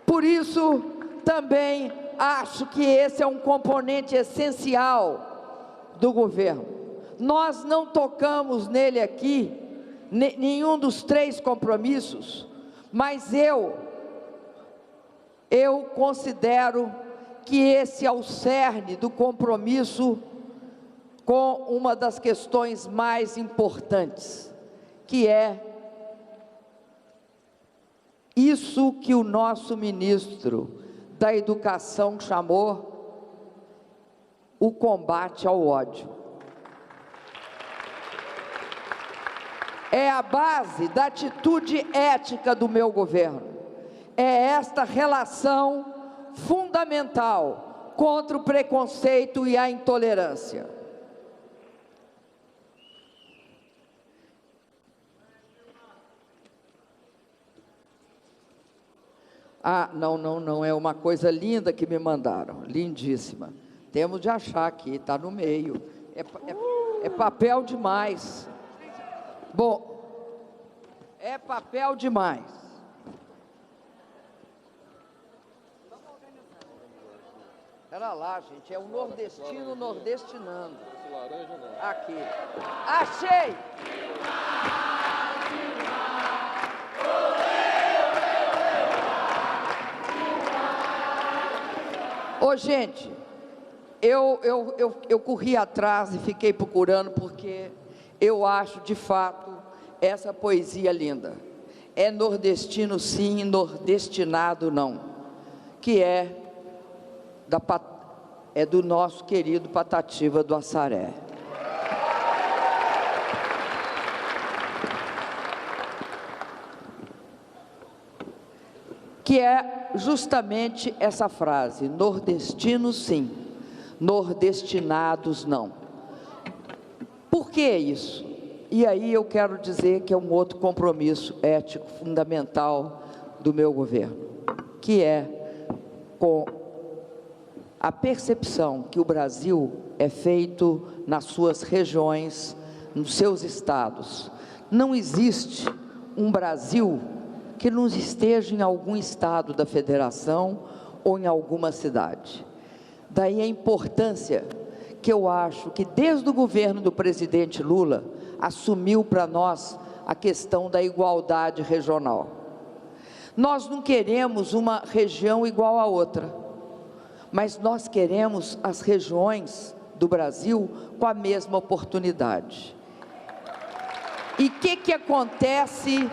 Por isso, também acho que esse é um componente essencial do governo. Nós não tocamos nele aqui, nenhum dos 3 compromissos, mas eu considero que esse é o cerne do compromisso com uma das questões mais importantes, que é isso que o nosso ministro da Educação chamou o combate ao ódio. É a base da atitude ética do meu governo. É esta relação fundamental contra o preconceito e a intolerância. Ah, não, é uma coisa linda que me mandaram, lindíssima. Temos de achar aqui, está no meio. É papel demais. Bom, é papel demais. Pera lá, gente, é o nordestino nordestinando. Aqui. Achei! Ô, gente, eu corri atrás e fiquei procurando porque eu acho, de fato, essa poesia linda. É nordestino sim, nordestinado não. Que é do nosso querido Patativa do Assaré. Que é justamente essa frase, nordestinos sim, nordestinados não. Por que isso? E aí eu quero dizer que é um outro compromisso ético fundamental do meu governo, que é com a percepção que o Brasil é feito nas suas regiões, nos seus estados. Não existe um Brasil que não esteja em algum estado da federação ou em alguma cidade. Daí a importância que eu acho que desde o governo do presidente Lula assumiu para nós a questão da igualdade regional. Nós não queremos uma região igual a outra, mas nós queremos as regiões do Brasil com a mesma oportunidade. E o que acontece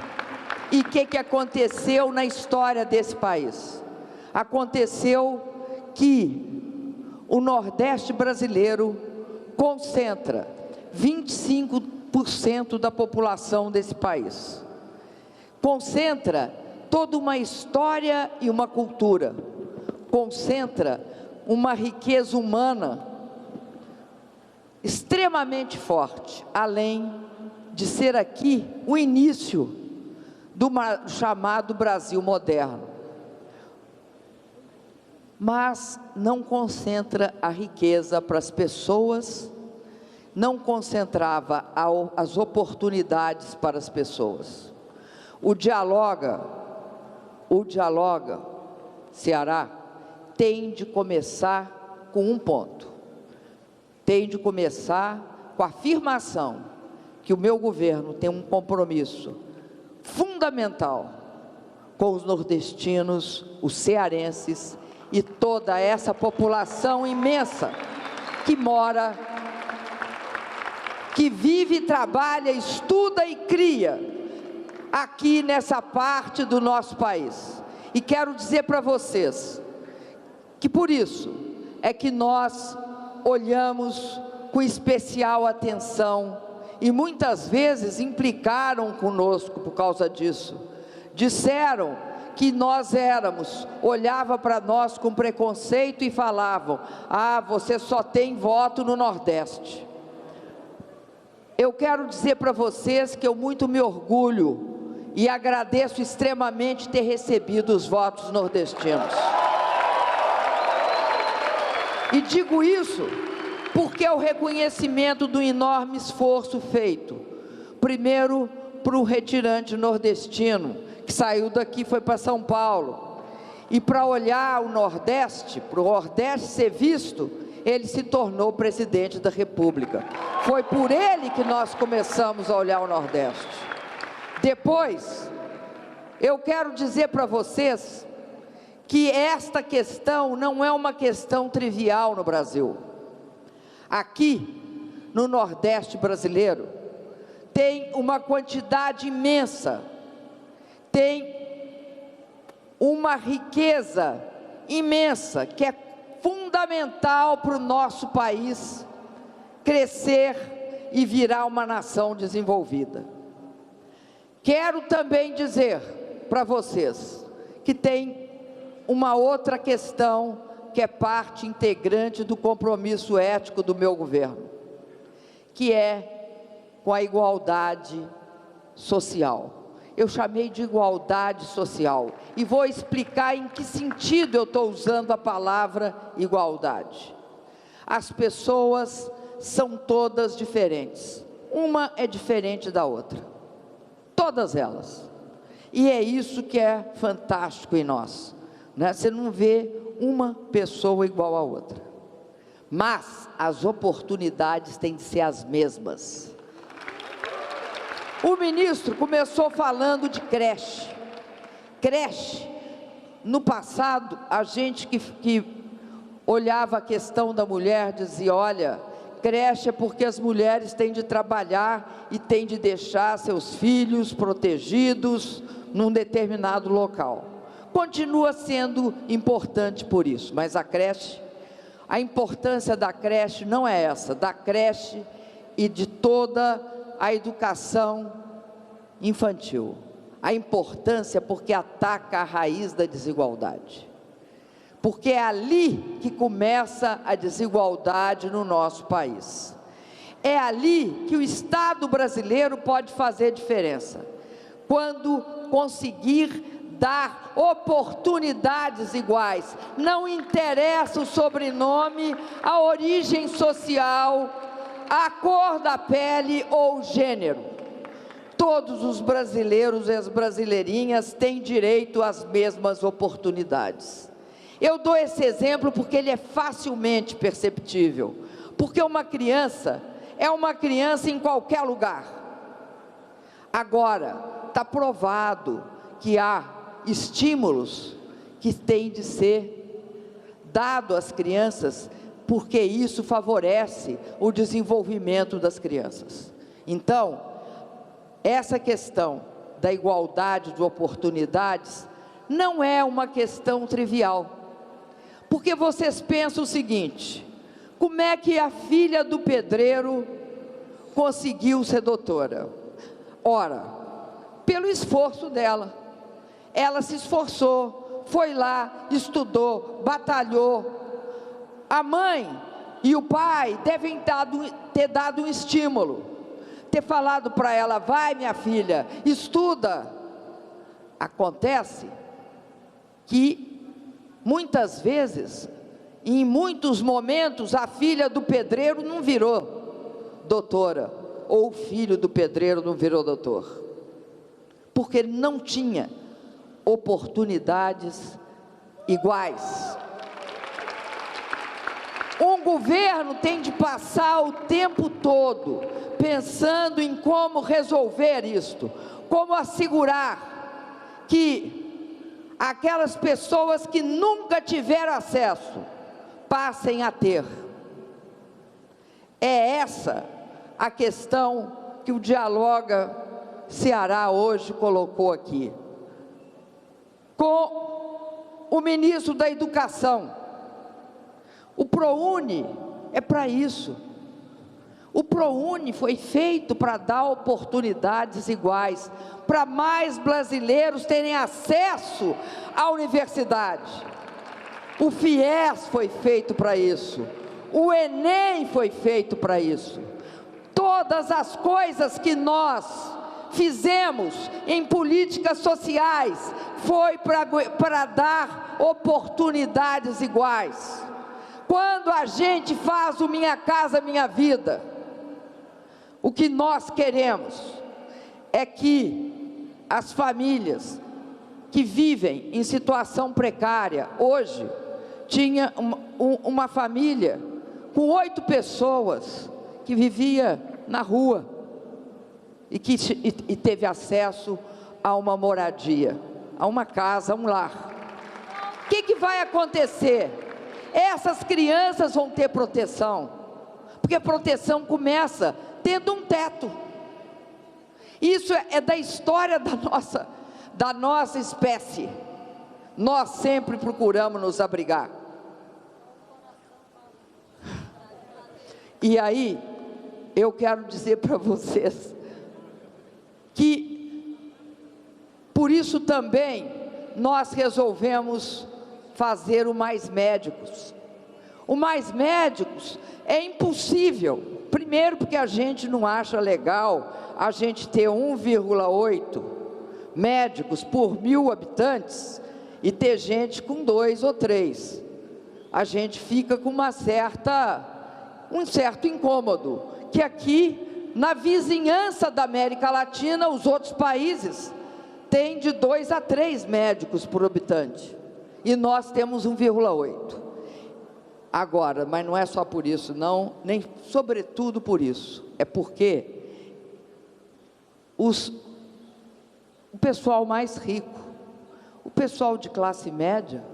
e o que aconteceu na história desse país? aconteceu que o Nordeste brasileiro concentra 25% da população desse país. Concentra toda uma história e uma cultura. Concentra uma riqueza humana extremamente forte, além de ser aqui o início do chamado Brasil moderno. Mas não concentra a riqueza para as pessoas, não concentrava as oportunidades para as pessoas. O Dialoga Ceará tem de começar com um ponto. Tem de começar com a afirmação que o meu governo tem um compromisso fundamental com os nordestinos, os cearenses e toda essa população imensa que mora, que vive, trabalha, estuda e cria aqui nessa parte do nosso país. E quero dizer para vocês que por isso é que nós olhamos com especial atenção e muitas vezes implicaram conosco por causa disso. Disseram que nós olhavam para nós com preconceito e falavam: ah, você só tem voto no Nordeste. Eu quero dizer para vocês que eu muito me orgulho e agradeço extremamente ter recebido os votos nordestinos. E digo isso porque é o reconhecimento do enorme esforço feito, primeiro para o retirante nordestino, que saiu daqui e foi para São Paulo, e para olhar o Nordeste, para o Nordeste ser visto, ele se tornou presidente da República. Foi por ele que nós começamos a olhar o Nordeste. Depois, eu quero dizer para vocês que esta questão não é uma questão trivial no Brasil. Aqui, no Nordeste brasileiro, tem uma quantidade imensa, tem uma riqueza imensa, que é fundamental para o nosso país crescer e virar uma nação desenvolvida. Quero também dizer para vocês que tem uma outra questão que é parte integrante do compromisso ético do meu governo, que é com a igualdade social. Eu chamei de igualdade social e vou explicar em que sentido eu estou usando a palavra igualdade. As pessoas são todas diferentes, uma é diferente da outra, todas elas, e é isso que é fantástico em nós, né? Você não vê uma pessoa igual a outra, mas as oportunidades têm de ser as mesmas. O ministro começou falando de creche. Creche, no passado, a gente que olhava a questão da mulher dizia: olha, creche é porque as mulheres têm de trabalhar e têm de deixar seus filhos protegidos num determinado local. Continua sendo importante por isso, mas a importância da creche não é essa, da creche e de toda a educação infantil. A importância porque ataca a raiz da desigualdade. Porque é ali que começa a desigualdade no nosso país. É ali que o Estado brasileiro pode fazer diferença. Quando conseguir dar oportunidades iguais, não interessa o sobrenome, a origem social, a cor da pele ou o gênero. Todos os brasileiros e as brasileirinhas têm direito às mesmas oportunidades. Eu dou esse exemplo porque ele é facilmente perceptível, porque uma criança é uma criança em qualquer lugar. Agora, está provado que há estímulos que têm de ser dados às crianças, porque isso favorece o desenvolvimento das crianças. Então, essa questão da igualdade de oportunidades não é uma questão trivial. Porque vocês pensam o seguinte: como é que a filha do pedreiro conseguiu ser doutora? Ora, pelo esforço dela. Ela se esforçou, foi lá, estudou, batalhou. A mãe e o pai devem ter dado um estímulo, ter falado para ela: vai, minha filha, estuda. Acontece que muitas vezes, em muitos momentos, a filha do pedreiro não virou doutora, ou o filho do pedreiro não virou doutor, porque ele não tinha oportunidades iguais. Um governo tem de passar o tempo todo pensando em como resolver isto, como assegurar que aquelas pessoas que nunca tiveram acesso passem a ter. É essa a questão que o Dialoga Ceará hoje colocou aqui, com o ministro da Educação. O ProUni é para isso. O ProUni foi feito para dar oportunidades iguais, para mais brasileiros terem acesso à universidade. O FIES foi feito para isso. O Enem foi feito para isso. Todas as coisas que nós fizemos em políticas sociais foi para dar oportunidades iguais. Quando a gente faz o Minha Casa Minha Vida, o que nós queremos é que as famílias que vivem em situação precária, hoje, tinha uma família com 8 pessoas que vivia na rua e teve acesso a uma moradia, a uma casa, a um lar. O que vai acontecer? Essas crianças vão ter proteção, porque a proteção começa tendo um teto. Isso é da história da nossa espécie. Nós sempre procuramos nos abrigar. E aí, eu quero dizer para vocês que, por isso também, nós resolvemos fazer o Mais Médicos. O Mais Médicos é impossível, primeiro porque a gente não acha legal a gente ter 1,8 médicos por 1.000 habitantes e ter gente com 2 ou 3. A gente fica com um certo incômodo, que aqui, na vizinhança da América Latina, os outros países têm de 2 a 3 médicos por habitante. E nós temos 1,8. Agora, mas não é só por isso, não, nem sobretudo por isso. É porque o pessoal mais rico, o pessoal de classe média,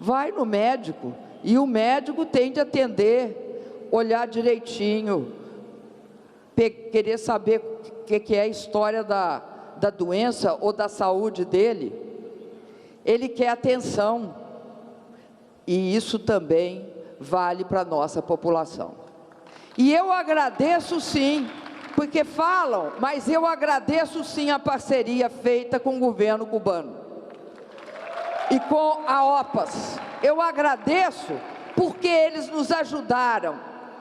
vai no médico e o médico tem de atender, olhar direitinho, querer saber o que é a história da doença ou da saúde dele. Ele quer atenção, e isso também vale para a nossa população. E eu agradeço sim, porque falam, mas eu agradeço sim a parceria feita com o governo cubano e com a OPAS. Eu agradeço porque eles nos ajudaram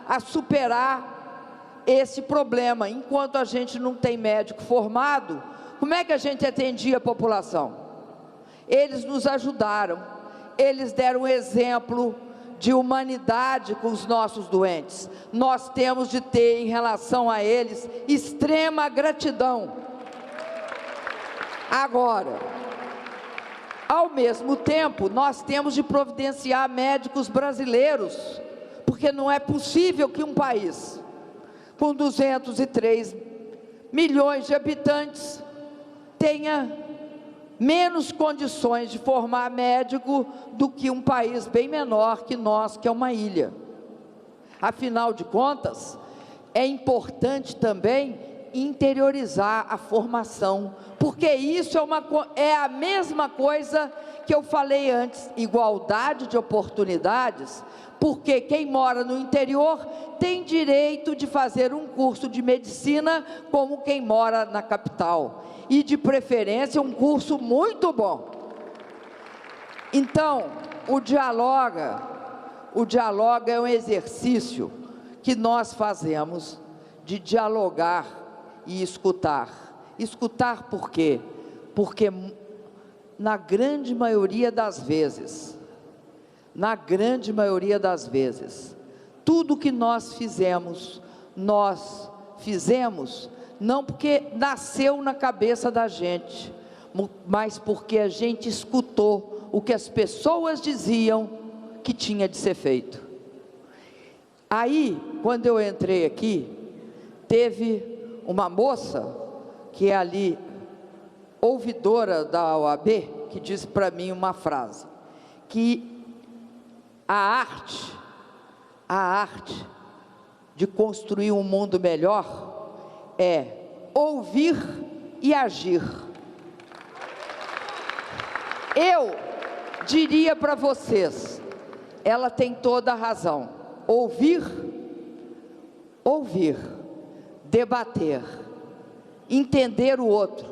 a superar esse problema. Enquanto a gente não tem médico formado, como é que a gente atendia a população? Eles nos ajudaram, eles deram exemplo de humanidade com os nossos doentes. Nós temos de ter, em relação a eles, extrema gratidão. Agora, ao mesmo tempo, nós temos de providenciar médicos brasileiros, porque não é possível que um país com 203 milhões de habitantes tenha menos condições de formar médico do que um país bem menor que nós, que é uma ilha. Afinal de contas, é importante também interiorizar a formação, porque isso é a mesma coisa que eu falei antes, igualdade de oportunidades, porque quem mora no interior tem direito de fazer um curso de medicina como quem mora na capital, e de preferência um curso muito bom. Então, o Dialoga é um exercício que nós fazemos de dialogar e escutar. Escutar por quê? Porque na grande maioria das vezes, tudo que nós fizemos não porque nasceu na cabeça da gente, mas porque a gente escutou o que as pessoas diziam que tinha de ser feito. Aí, quando eu entrei aqui, teve uma moça, que é ali, ouvidora da OAB, que disse para mim uma frase, que a arte de construir um mundo melhor é ouvir e agir. Eu diria para vocês, ela tem toda a razão. Ouvir, debater, entender o outro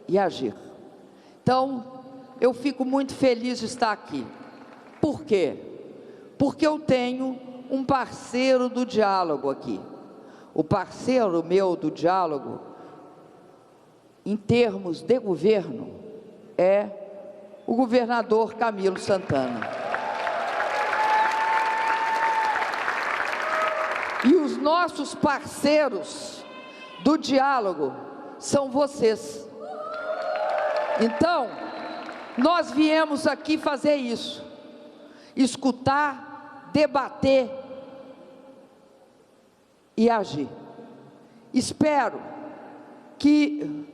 e agir. Então, eu fico muito feliz de estar aqui. Por quê? Porque eu tenho um parceiro do diálogo aqui. O parceiro meu do diálogo, em termos de governo, é o governador Camilo Santana. E os nossos parceiros do diálogo são vocês. Então, nós viemos aqui fazer isso, escutar, debater e agir. Espero que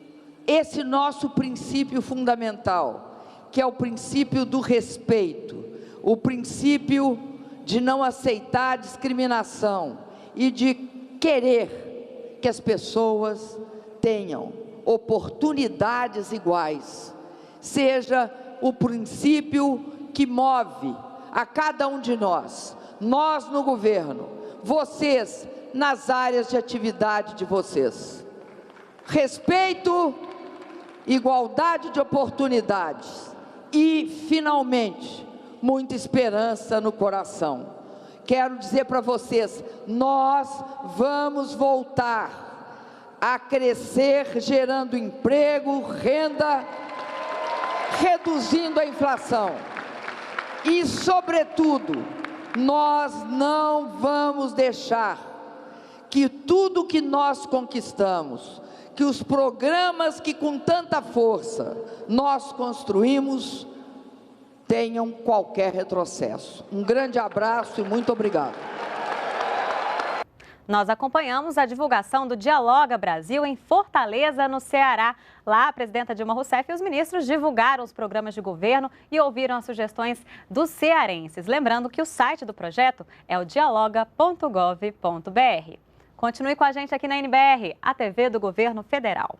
esse nosso princípio fundamental, que é o princípio do respeito, o princípio de não aceitar discriminação e de querer que as pessoas tenham oportunidades iguais, seja o princípio que move a cada um de nós no governo, vocês nas áreas de atividade de vocês. Respeito, igualdade de oportunidades e, finalmente, muita esperança no coração. Quero dizer para vocês, nós vamos voltar a crescer, gerando emprego, renda, reduzindo a inflação. E, sobretudo, nós não vamos deixar que tudo que nós conquistamos, que os programas que com tanta força nós construímos, tenham qualquer retrocesso. Um grande abraço e muito obrigado. Nós acompanhamos a divulgação do Dialoga Brasil em Fortaleza, no Ceará. Lá, a presidenta Dilma Rousseff e os ministros divulgaram os programas de governo e ouviram as sugestões dos cearenses. Lembrando que o site do projeto é o dialoga.gov.br. Continue com a gente aqui na NBR, a TV do Governo Federal.